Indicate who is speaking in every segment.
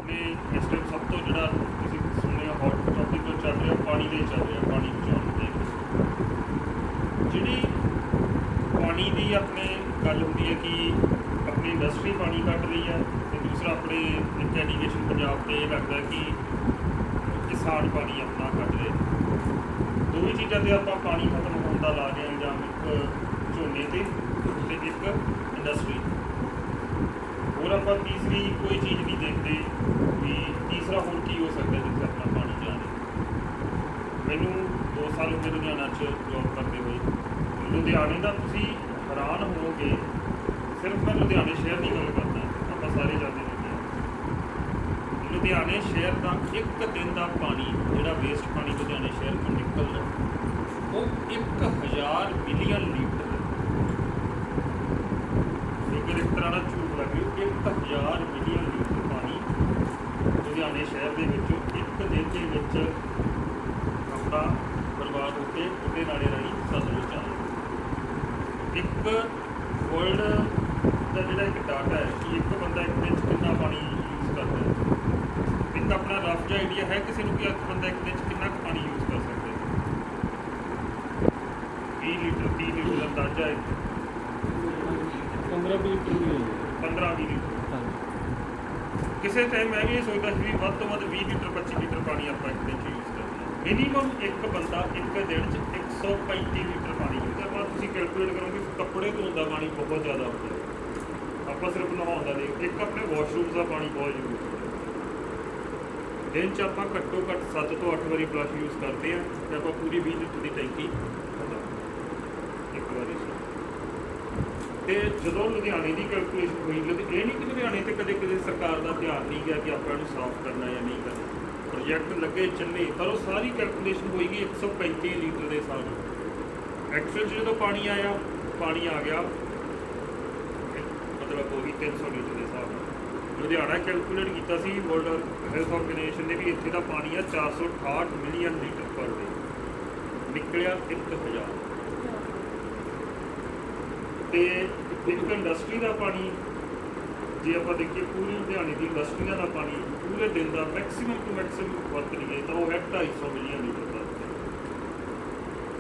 Speaker 1: अपने इस टाइम सब तो जो सुने हॉट टॉपिक चल रहा पानी दे चल रहा पानी बचाने के जी पानी की अपने गल होंगी है कि अपनी इंडस्ट्री पानी कट रही है तो दूसरा अपने एक एजुकेशन पंजाब से ये लगता है कि किसान पानी अपना कट रहे दो ही चीज़ों से आप पानी खत्म होने का ला रहे हैं इल्जाम एक झोने से एक इंडस्ट्री और आप तीसरी कोई चीज़ नहीं देखते भी तीसरा होर की हो सकता है जिससे अपना पानी जाने मैनू 2 साल हो गए लुधियाना जॉब करते हुए लुधियाने का तुम हैरान होवोगे सिर्फ मैं लुधियाने शहर की गल करना आप सारे जानते हैं लुधियाने शहर का एक दिन का पानी जोड़ा वेस्ट पानी लुधियाने शहर को निकल रहा वो 1000 मिलियन लीटर फिगर एक तरह का झूठ लग रही 1000 मिलियन लीटर पानी लुधियाने शहर के एक दिन के अपना बर्बाद होकर उन्हें नाले राही सतलुज आ एक वर्ल्ड का जोड़ा एक डाटा है कि एक बंदा एक दिन कितना पानी यूज़ करता है एक अपना रफ जो आइडिया है किसी को कि एक बंदा एक दिन कितना पानी यूज़ कर सकता है 20 लीटर 30 लीटर का अंदाजा है 15-20 लीटर किसी टाइम मैं भी ये सोचता भी वध तो वध 20 लीटर 25 लीटर पानी आप एक दिन यूज़ करते हैं मिनीमम एक बंदा एक दिन 135 लीटर पानी यूज़ करता तुम कैलकुलेट करोगे कपड़े धोने का पानी बहुत ज़्यादा होता है आप सिर्फ नहाने का नहीं एक अपने वॉशरूम का पानी बहुत यूज़ करते हैं दिन च आप घट्टो घट्ट 7 तो 8 बारी फ्लश यूज़ करते हैं तो आप पूरी 20 लीटर की टैंकी एक बार तो जो लुधियाने की कैलकुलेशन हुई ये नहीं कि लुधियाने से कदे कदे सरकार का ध्यान नहीं गया कि आप साफ करना या नहीं करना प्रोजैक्ट लगे चले पर वो सारी कैलकुलेशन होएगी 135 लीटर के हिसाब एक्चुअल जो पानी आ गया मतलब वही 300 लीटर के हिसाब लुधियाना कैलकुलेट किया वर्ल्ड हेल्थ ऑर्गेनाइजेशन ने भी इतने का पानी है 468 मिलियन लीटर पर डे निकलिया 1000 तो एक इंडस्ट्री का पानी जे आप देखिए पूरी लुधियाने की इंडस्ट्रिया का पानी पूरे दिन का मैक्सीमम टू मैक्सीमम वरत लीए तो वह है 250 मिलियन लीटर पर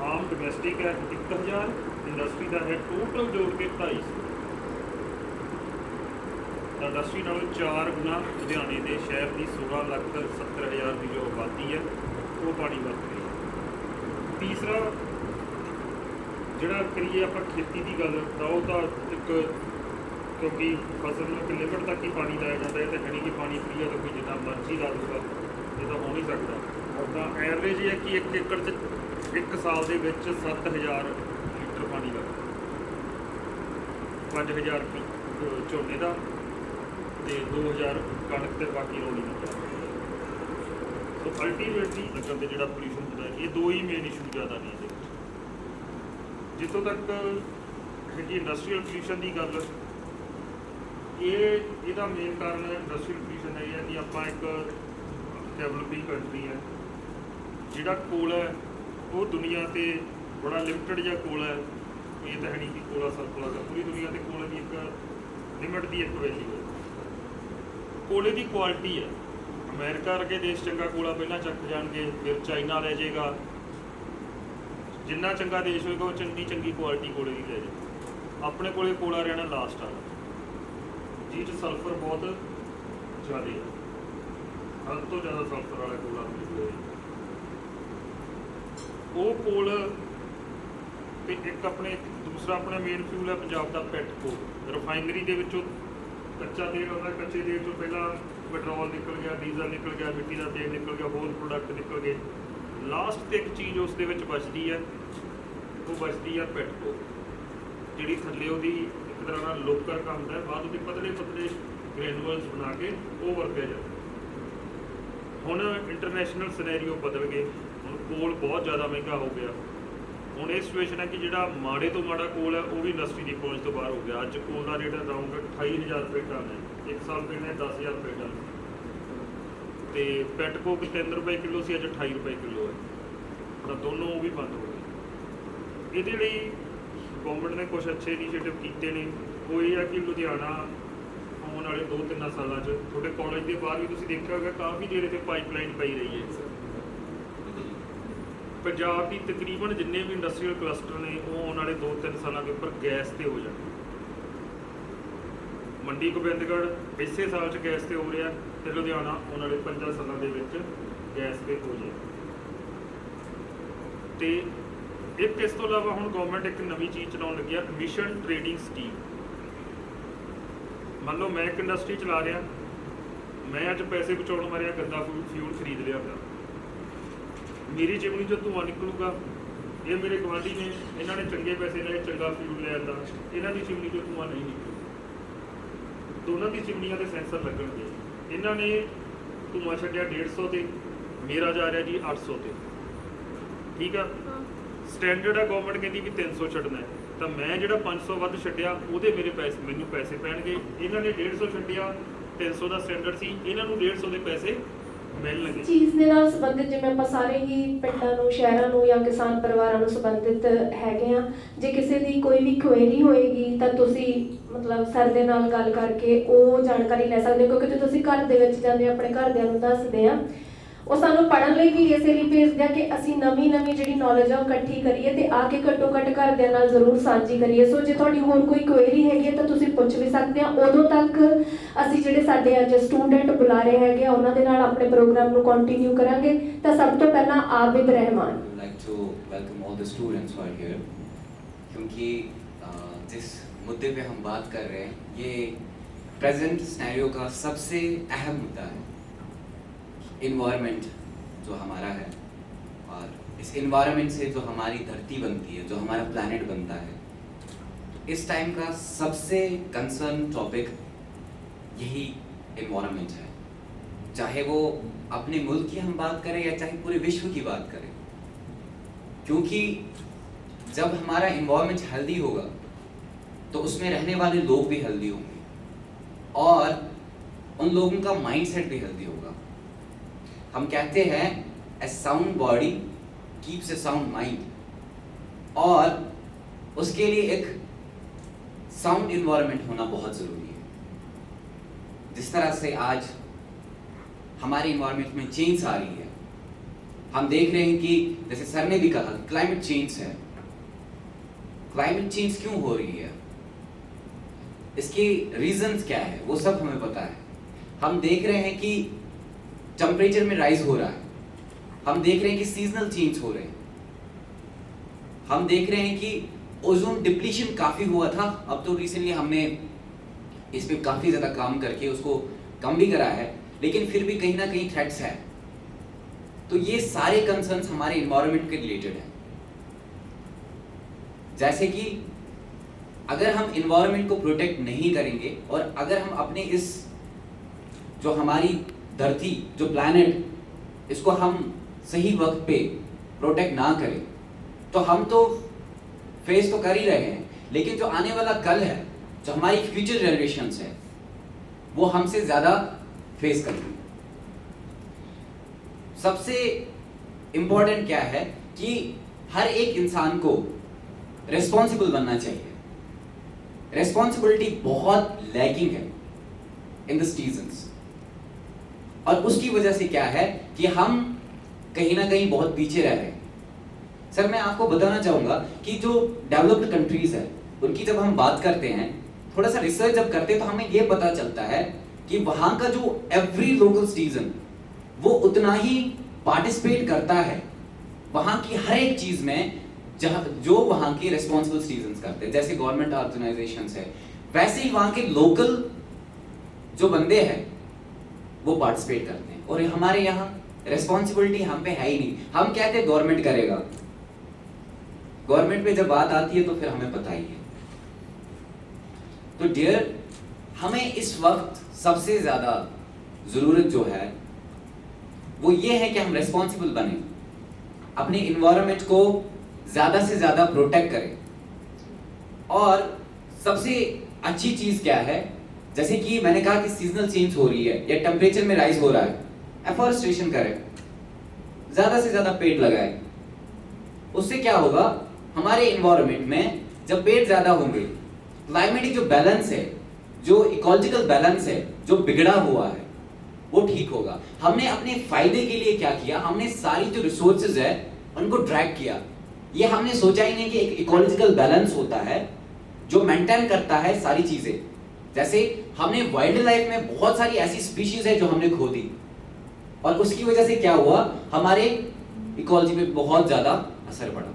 Speaker 1: आम डोमैसटिक है 1000 इंडस्ट्री का है टोटल जोड़ के 250 इंडस्ट्री नालों 4 गुना लुधियाने के शहर की 16,70,000 की जो आबादी है वो पानी वरत रही है तीसरा जोड़ा करिए आप खेती की गल तो एक क्योंकि फसल में एक लिमिट तक ही पानी लाया जाता है तो है नहीं कि पानी फ्री है तो कोई जितना मर्जी ला दूगा ये तो हो नहीं सकता तो एवरेज ये है कि 1 एकड़ एक साल के 7,000 लीटर पानी लगता 5,000 झोने का तो 2,000 कणक से बाकी रोड़ी का तो अल्टीमेटली लगन से जो पोल्यूशन होता है ये 2 ही मेन इशू ज़्यादा नहीं जितों तक है इंडस्ट्रीयल पोल्यूशन की गल ये मेन कारण इंडस्ट्रीयल पोल्यूशन है कि आप एक डेवलपिंग कंट्री है जोड़ा कोल है वो दुनिया से बड़ा लिमिटेड जहा कोल है ये तो है नहीं कि कोला सरप्लस है पूरी दुनिया से कोले की एक लिमिट की एक वैल्यू है कोले की क्वालिटी है अमेरिका वर्गे देश चंगा कोला पहला चक जाएंगे फिर चाइना ले जाएगा जिन्ना चंगा देश होएगा वो चंगी क्वालिटी कोले की ले जाए अपने को कोला रहना लास्ट वाला जिस सल्फर बहुत ज़्यादा है हद तो ज़्यादा सल्फर वाला कोला मिल वो कोल ते एक अपने दूसरा अपना मेन फ्यूल है पंजाब का पेट्रोल रिफाइनरी के कच्चा तेल होता है कच्चे तेल तो पहला पेट्रोल निकल गया डीजल निकल गया मिट्टी का तेल निकल गया होर प्रोडक्ट निकल गए लास्ट तो एक चीज़ उस बचती है वो बचती है पेट्रोल जी थले वो एक तरह का लोकर का होता है बाद में पतले पतले ग्रैनुअल्स बना के वो वरत्या जाता हुण इंटरनेशनल सिनेरियो बदल गए हुण कोल बहुत ज़्यादा महंगा हो गया हुण ये सिचुएशन है कि जो माड़े तो माड़ा कोल है वो भी इंडस्ट्री की पहुँच तो बाहर हो गया अज कोल का रेट अराउंड 28,000 रुपये टन है 1 साल पहले 10,000 रुपये टन तो पेटकोक 3 रुपए किलो से अज 28 रुपए किलो है तो दोनों वो भी बंद हो गए ये गवर्नमेंट ने कुछ अच्छे इनीशिएटिव किए हैं वो ये है कि लुधियाना आने वाले 2-3 सालों थोड़े कॉलेज के बाहर भी तुसीं देखा होगा काफ़ी देर इत्थे पाइपलाइन पई रही है। पंजाब की तकरीबन जिन्ने भी इंडस्ट्रीयल क्लस्टर ने वो आने वाले 2-3 सालों के उपर गैस ते हो जाए। मंडी गोबिंदगढ़ इसे साल च गैस ते हो रहा तो लुधियाना आने वाले 5 सालों के विच गैस ते हो जाए। तो एक इस तो इलावा हुण गवर्नमेंट एक नवी चीज़ चलाउण लगी है, मिशन ट्रेडिंग स्कीम। मान लो मैं एक इंडस्ट्री चला रहा, मैं अज पैसे बचाने मारे गंदा फ्यूल खरीद लिया, मेरी चिमनी जो धुआं निकलूगा, ये मेरे गवांढी ने इन्होंने चंगे पैसे ले चंगा फ्यूल लिया, इन्हों की चिमनी जो धुआं नहीं निकलू, दोनों की चिमनियां के सेंसर लगणगे। इन्होंने धुआं छड्डिया 150 ते, मेरा जा रहा जी 800 ते। ठीक है, स्टैंडर्ड है गवर्नमेंट कहती भी 300 छड्डना है, तो मैं जो 500 वध छड्डिया वो मेरे पैसे मैनू पैसे पैणगे। इन्होंने 150 छड्डिया, 300 का स्टैंडर्ड सी, इन्होंने 150 के पैसे मिलणगे।
Speaker 2: चीज़ ਦੇ ਨਾਲ ਸੰਬੰਧਿਤ ਜਿਵੇਂ ਆਪਾਂ ਸਾਰੇ ਹੀ ਪਿੰਡਾਂ ਨੂੰ, ਸ਼ਹਿਰਾਂ ਨੂੰ ਜਾਂ ਕਿਸਾਨ ਪਰਿਵਾਰਾਂ ਨੂੰ ਸੰਬੰਧਿਤ ਹੈਗੇ ਆ, ਜੇ ਕਿਸੇ ਦੀ ਕੋਈ ਵੀ ਕੁਐਰੀ ਹੋਏਗੀ ਤਾਂ ਤੁਸੀਂ ਮਤਲਬ ਸਰ ਦੇ ਨਾਲ ਗੱਲ ਕਰਕੇ ਉਹ ਜਾਣਕਾਰੀ ਲੈ ਸਕਦੇ ਹੋ, ਕਿਉਂਕਿ ਤੁਸੀਂ ਘਰ ਦੇ ਵਿੱਚ ਜਾਂਦੇ ਆਪਣੇ ਘਰਦਿਆਂ ਨੂੰ ਦੱਸਦੇ ਆ, ਉਹ ਸਾਨੂੰ ਪੜ੍ਹਨ ਲਈ ਵੀ ਇਸੇ ਲਈ ਭੇਜਦੇ ਆ ਕਿ ਅਸੀਂ ਨਵੀਂ ਜਿਹੜੀ ਨੌਲੇਜ ਆ ਉਹ ਇਕੱਠੀ ਕਰੀਏ ਤੇ ਆ ਕੇ ਘੱਟੋ ਘੱਟ ਘਰਦਿਆਂ ਨਾਲ ਜ਼ਰੂਰ ਸਾਂਝੀ ਕਰੀਏ। ਸੋ ਜੇ ਤੁਹਾਡੀ ਹੋਰ ਕੋਈ ਕੁਐਰੀ ਹੈਗੀ ਹੈ ਤਾਂ ਤੁਸੀਂ ਪੁੱਛ ਵੀ ਸਕਦੇ ਆ। ਉਦੋਂ ਤੱਕ ਅਸੀਂ ਜਿਹੜੇ ਸਾਡੇ ਅੱਜ ਸਟੂਡੈਂਟ ਬੁਲਾ ਰਹੇ ਹੈਗੇ ਆ ਉਹਨਾਂ ਦੇ ਨਾਲ ਆਪਣੇ ਪ੍ਰੋਗਰਾਮ ਨੂੰ ਕੰਟੀਨਿਊ ਕਰਾਂਗੇ। ਤਾਂ ਸਭ ਤੋਂ ਪਹਿਲਾਂ ਆबिद Rahman.
Speaker 3: like to welcome all the students who are here, क्योंकि जिस मुद्दे पे हम बात कर रहे हैं ये प्रेजेंट सिनेरियो का सबसे अहम मुद्दा है, इन्वायरमेंट जो हमारा है, और इस इन्वायरमेंट से जो हमारी धरती बनती है, जो हमारा प्लैनेट बनता है, इस टाइम का सबसे कंसर्न टॉपिक यही इन्वायरमेंट है। चाहे वो अपने मुल्क की हम बात करें या चाहे पूरे विश्व की बात करें, क्योंकि जब हमारा इन्वायरमेंट हेल्दी होगा तो उसमें रहने वाले लोग भी हेल्दी होंगे और उन लोगों का माइंडसेट भी हेल्दी होगा। हम कहते हैं ए साउंड बॉडी कीप्स ए साउंड माइंड, और उसके लिए एक साउंड इन्वायरमेंट होना बहुत ज़रूरी है। जिस तरह से आज हमारे इन्वायरमेंट में चेंज आ रही है, हम देख रहे हैं कि जैसे सर ने भी कहा क्लाइमेट चेंज है। क्लाइमेट चेंज क्यों हो रही है, इसके रीजंस क्या है, वो सब हमें पता है। हम देख रहे हैं कि टेम्परेचर में राइज हो रहा है, हम देख रहे हैं कि सीजनल चेंज हो रहे हैं, हम देख रहे हैं कि ओजोन डिप्लीशन काफ़ी हुआ था, अब तो रिसेंटली हमने इस पे काफ़ी ज़्यादा काम करके उसको कम भी करा है, लेकिन फिर भी कहीं ना कहीं थ्रेट्स है। तो ये सारे कंसर्न्स हमारे इन्वायरमेंट के रिलेटेड हैं। जैसे कि अगर हम इन्वायरमेंट को प्रोटेक्ट नहीं करेंगे और अगर हम अपने इस जो हमारी धरती, जो प्लैनेट, इसको हम सही वक्त पे प्रोटेक्ट ना करें तो हम तो फेस तो कर ही रहे हैं, लेकिन जो आने वाला कल है, जो हमारी फ्यूचर जनरेशंस है, वो हमसे ज़्यादा फेस करेंगे। सबसे इम्पोर्टेंट क्या है कि हर एक इंसान को रिस्पॉन्सिबल बनना चाहिए। रिस्पॉन्सिबिलिटी बहुत लैकिंग है इन द सिटीजन्स, और उसकी वजह से क्या है कि हम कहीं ना कहीं बहुत पीछे रह रहे हैं। सर मैं आपको बताना चाहूँगा कि जो डेवलप्ड कंट्रीज है उनकी जब हम बात करते हैं, थोड़ा सा रिसर्च जब करते हैं तो हमें ये पता चलता है कि वहाँ का जो एवरी लोकल सिटीजन वो उतना ही पार्टिसिपेट करता है वहाँ की हर एक चीज़ में जो वहाँ के रिस्पॉन्सिबल सिटीजन्स करते हैं। जैसे गवर्नमेंट ऑर्गेनाइजेशंस है, वैसे ही वहाँ के लोकल जो बंदे हैं वो पार्टिसिपेट करते हैं। और हमारे यहाँ रिस्पॉन्सिबिलिटी हम पे है ही नहीं। हम कहते हैं गवर्नमेंट करेगा, गवर्नमेंट पे जब बात आती है तो फिर हमें पता ही है। तो डियर, हमें इस वक्त सबसे ज्यादा जरूरत जो है वो ये है कि हम रिस्पॉन्सिबल बने, अपने इन्वायरमेंट को ज्यादा से ज्यादा प्रोटेक्ट करें। और सबसे अच्छी चीज क्या है, जैसे कि मैंने कहा कि सीजनल चेंज हो रही है या टेम्परेचर में राइज हो रहा है, एफॉरेस्टेशन करें, ज्यादा से ज्यादा पेड़ लगाएं। उससे क्या होगा, हमारे इन्वायरमेंट में जब पेड़ ज्यादा होंगे, क्लाइमेटिक जो बैलेंस है, जो इकोलॉजिकल बैलेंस है जो बिगड़ा हुआ है वो ठीक होगा। हमने अपने फायदे के लिए क्या किया, हमने सारी जो रिसोर्सेज है उनको ड्रैग किया। ये हमने सोचा ही नहीं कि एक इकोलॉजिकल बैलेंस होता है जो मेंटेन करता है सारी चीजें। जैसे हमने वाइल्ड लाइफ में बहुत सारी ऐसी स्पीशीज है जो हमने खो दी, और उसकी वजह से क्या हुआ, हमारे इकोलॉजी पे बहुत ज्यादा असर पड़ा।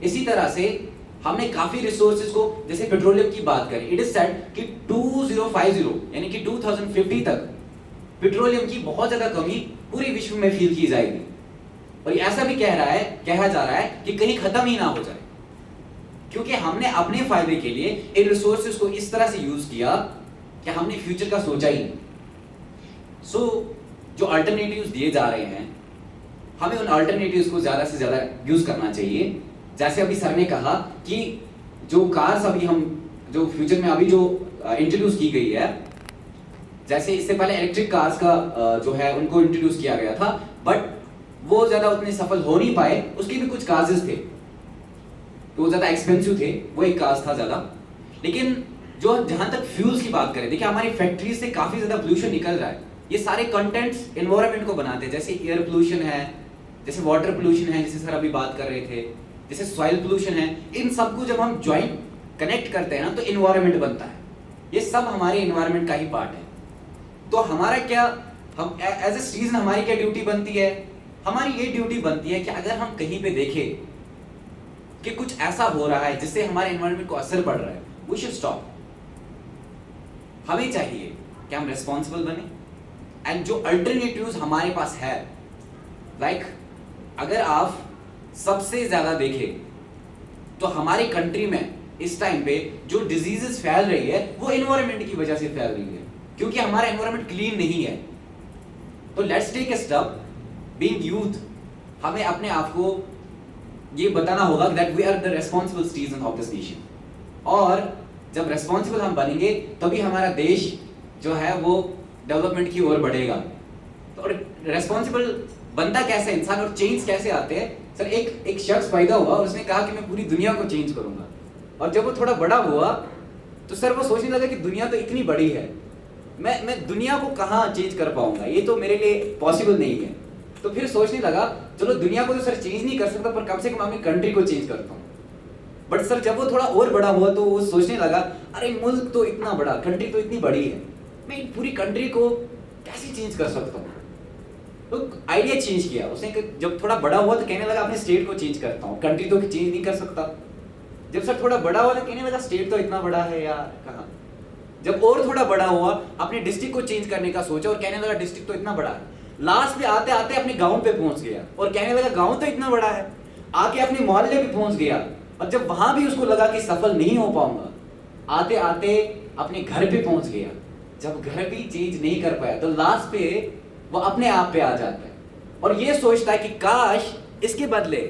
Speaker 3: इसी तरह से हमने काफी रिसोर्सेज को, जैसे पेट्रोलियम की बात करें, इट इज सेड कि 2050 यानी कि 2050 तक पेट्रोलियम की बहुत ज्यादा कमी पूरे विश्व में फील की जाएगी। और ऐसा भी कहा जा रहा है कि कहीं खत्म ही ना हो जाए, क्योंकि हमने अपने फायदे के लिए इन रिसोर्सेज को इस तरह से यूज किया कि हमने फ्यूचर का सोचा ही नहीं। सो जो अल्टरनेटिव्स दिए जा रहे हैं, हमें उन अल्टरनेटिव्स को ज्यादा से ज्यादा यूज करना चाहिए। जैसे अभी सर ने कहा कि जो कार्स अभी हम जो फ्यूचर में अभी जो इंट्रोड्यूस की गई है, जैसे इससे पहले इलेक्ट्रिक कार्स का जो है उनको इंट्रोड्यूस किया गया था, बट वो ज्यादा उतने सफल हो नहीं पाए। उसके भी कुछ काजेस थे, वो ज्यादा एक्सपेंसिव थे, वो एक काज था ज्यादा। लेकिन जो जहां तक फ्यूल्स की बात करें, देखिए हमारी फैक्ट्री से काफी ज्यादा पोल्यूशन निकल रहा है। ये सारे कंटेंट्स एनवायरनमेंट को बनाते हैं, जैसे एयर पोल्यूशन है, जैसे वाटर पोल्यूशन है, जैसे सर अभी बात कर रहे थे, जैसे सॉइल पोल्यूशन है। इन सबको जब हम ज्वाइन कनेक्ट करते हैं ना तो एनवायरनमेंट बनता है। ये सब हमारे एनवायरनमेंट का ही पार्ट है। तो हमारा क्या, हम एज ए सिटीजन हमारी क्या ड्यूटी बनती है, हमारी ये ड्यूटी बनती है कि अगर हम कहीं पे देखें कि कुछ ऐसा हो रहा है जिससे हमारे एनवायरनमेंट को असर पड़ रहा है, वी शुड स्टॉप। हमें चाहिए कि हम रिस्पॉन्सिबल बने, एंड जो अल्टरनेटिव्स हमारे पास है, लाइक अगर आप सबसे ज्यादा देखें तो हमारी कंट्री में इस टाइम पे जो डिजीजेस फैल रही है वो एनवायरनमेंट की वजह से फैल रही है, क्योंकि हमारा एनवायरनमेंट क्लीन नहीं है। तो let's take a step, being youth, हमें अपने आप को ये बताना होगा that we are the responsible citizen of this nation. और जब रिस्पांसिबल हम बनेंगे तभी हमारा देश जो है वो डेवलपमेंट की ओर बढ़ेगा। तो रिस्पांसिबल बनता कैसे इंसान और चेंज कैसे आते हैं? सर एक शख्स पैदा हुआ और उसने कहा कि मैं पूरी दुनिया को चेंज करूंगा, और जब वो थोड़ा बड़ा हुआ तो सर वो सोचने लगा कि दुनिया तो इतनी बड़ी है, मैं दुनिया को कहाँ चेंज कर पाऊंगा, ये तो मेरे लिए पॉसिबल नहीं है। तो फिर सोचने लगा चलो दुनिया को तो सर चेंज नहीं कर सकता, पर कम से कम अपनी कंट्री को चेंज करता हूँ। बट सर जब वो थोड़ा और बड़ा हुआ तो वो सोचने लगा अरे मुल्क तो इतना बड़ा, कंट्री तो इतनी बड़ी है, मैं पूरी कंट्री को कैसे चेंज कर सकता हूँ। तो आइडिया चेंज किया उसने, जब थोड़ा बड़ा हुआ तो कहने लगा अपने स्टेट को चेंज करता हूँ, कंट्री तो चेंज नहीं कर सकता। जब सर थोड़ा बड़ा हुआ तो कहने लगा स्टेट तो इतना बड़ा है यार, कहाँ। जब और थोड़ा बड़ा हुआ अपने डिस्ट्रिक्ट को चेंज करने का सोचा और कहने लगा डिस्ट्रिक्ट तो इतना बड़ा है। लास्ट में आते आते अपने गांव पे पहुंच गया और कहने लगा गांव तो इतना बड़ा है, आके अपने मोहल्ले पे पहुंच गया, और जब वहां भी उसको लगा कि सफल नहीं हो पाऊंगा, आते आते अपने घर पे पहुंच गया। जब घर भी चेंज नहीं कर पाया तो लास्ट पे वो अपने आप पे आ जाता है और ये सोचता है कि काश इसके बदले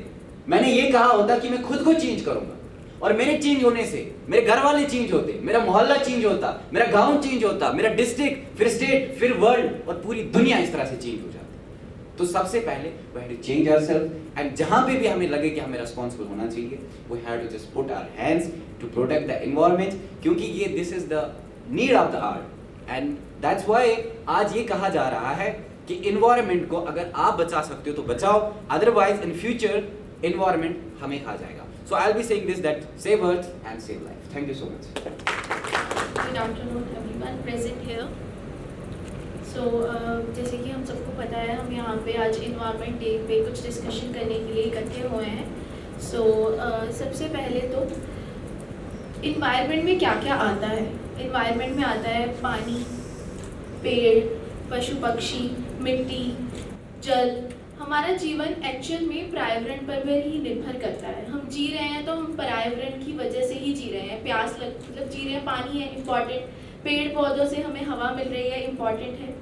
Speaker 3: मैंने ये कहा होता कि मैं खुद को चेंज करूंगा, और मेरे चेंज होने से मेरे घर वाले चेंज होते, मेरा मोहल्ला चेंज होता, मेरा गांव चेंज होता, मेरा डिस्ट्रिक्ट, फिर स्टेट, फिर वर्ल्ड, और पूरी दुनिया इस तरह से चेंज हो जाती। तो सबसे पहले we have to change ourselves, and जहां पे भी हमें लगे कि हमें रिस्पांसिबल होना चाहिए, we have to just put our hands to protect the environment, क्योंकि ये this is the need of the hour, and that's why आज ये कहा जा रहा है कि environment को अगर आप बचा सकते हो तो बचाओ, otherwise in future environment हमें खा जाएगा। So I'll be saying this, that save earth and save life. Thank you so much.
Speaker 4: Good afternoon everyone present here. So जैसे कि हम सबको पता है, हम यहाँ पे आज इन्वायरमेंट डे पे कुछ डिस्कशन करने के लिए इकट्ठे हुए हैं। So सबसे पहले तो इन्वायरमेंट में क्या क्या आता है। इन्वायरमेंट में आता है पानी, पेड़, पशु पक्षी, मिट्टी, जल। हमारा जीवन एक्चुअल में पर्यावरण पर ही निर्भर करता है। हम जी रहे हैं तो हम पर्यावरण की वजह से ही जी रहे हैं। प्यास मतलब जी रहे हैं, पानी है इम्पॉर्टेंट, पेड़ पौधों से हमें हवा मिल रही है इम्पॉर्टेंट है।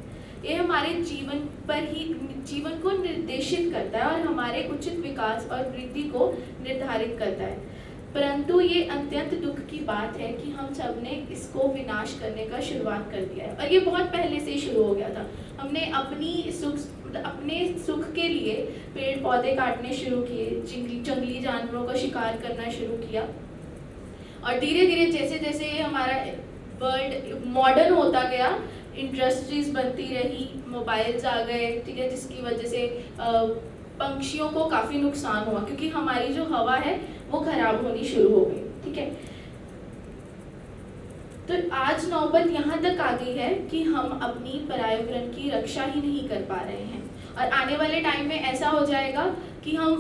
Speaker 4: ये हमारे जीवन पर ही, जीवन को निर्देशित करता है और हमारे उचित विकास और वृद्धि को निर्धारित करता है। परंतु ये अत्यंत दुख की बात है कि हम सब ने इसको विनाश करने का शुरुआत कर दिया है, और ये बहुत पहले से ही शुरू हो गया था। हमने अपने सुख के लिए पेड़ पौधे काटने शुरू किए, जंगली जानवरों का शिकार करना शुरू किया, और धीरे धीरे जैसे जैसे हमारा वर्ल्ड मॉडर्न होता गया, इंडस्ट्रीज बनती रही, मोबाइल्स आ गए, ठीक है, जिसकी वजह से पंछियों को काफ़ी नुकसान हुआ क्योंकि हमारी जो हवा है वो खराब होनी शुरू हो गई, ठीक है। तो आज नौबत यहाँ तक आ गई है कि हम अपनी पर्यावरण की रक्षा ही नहीं कर पा रहे हैं और आने वाले टाइम में ऐसा हो जाएगा कि हम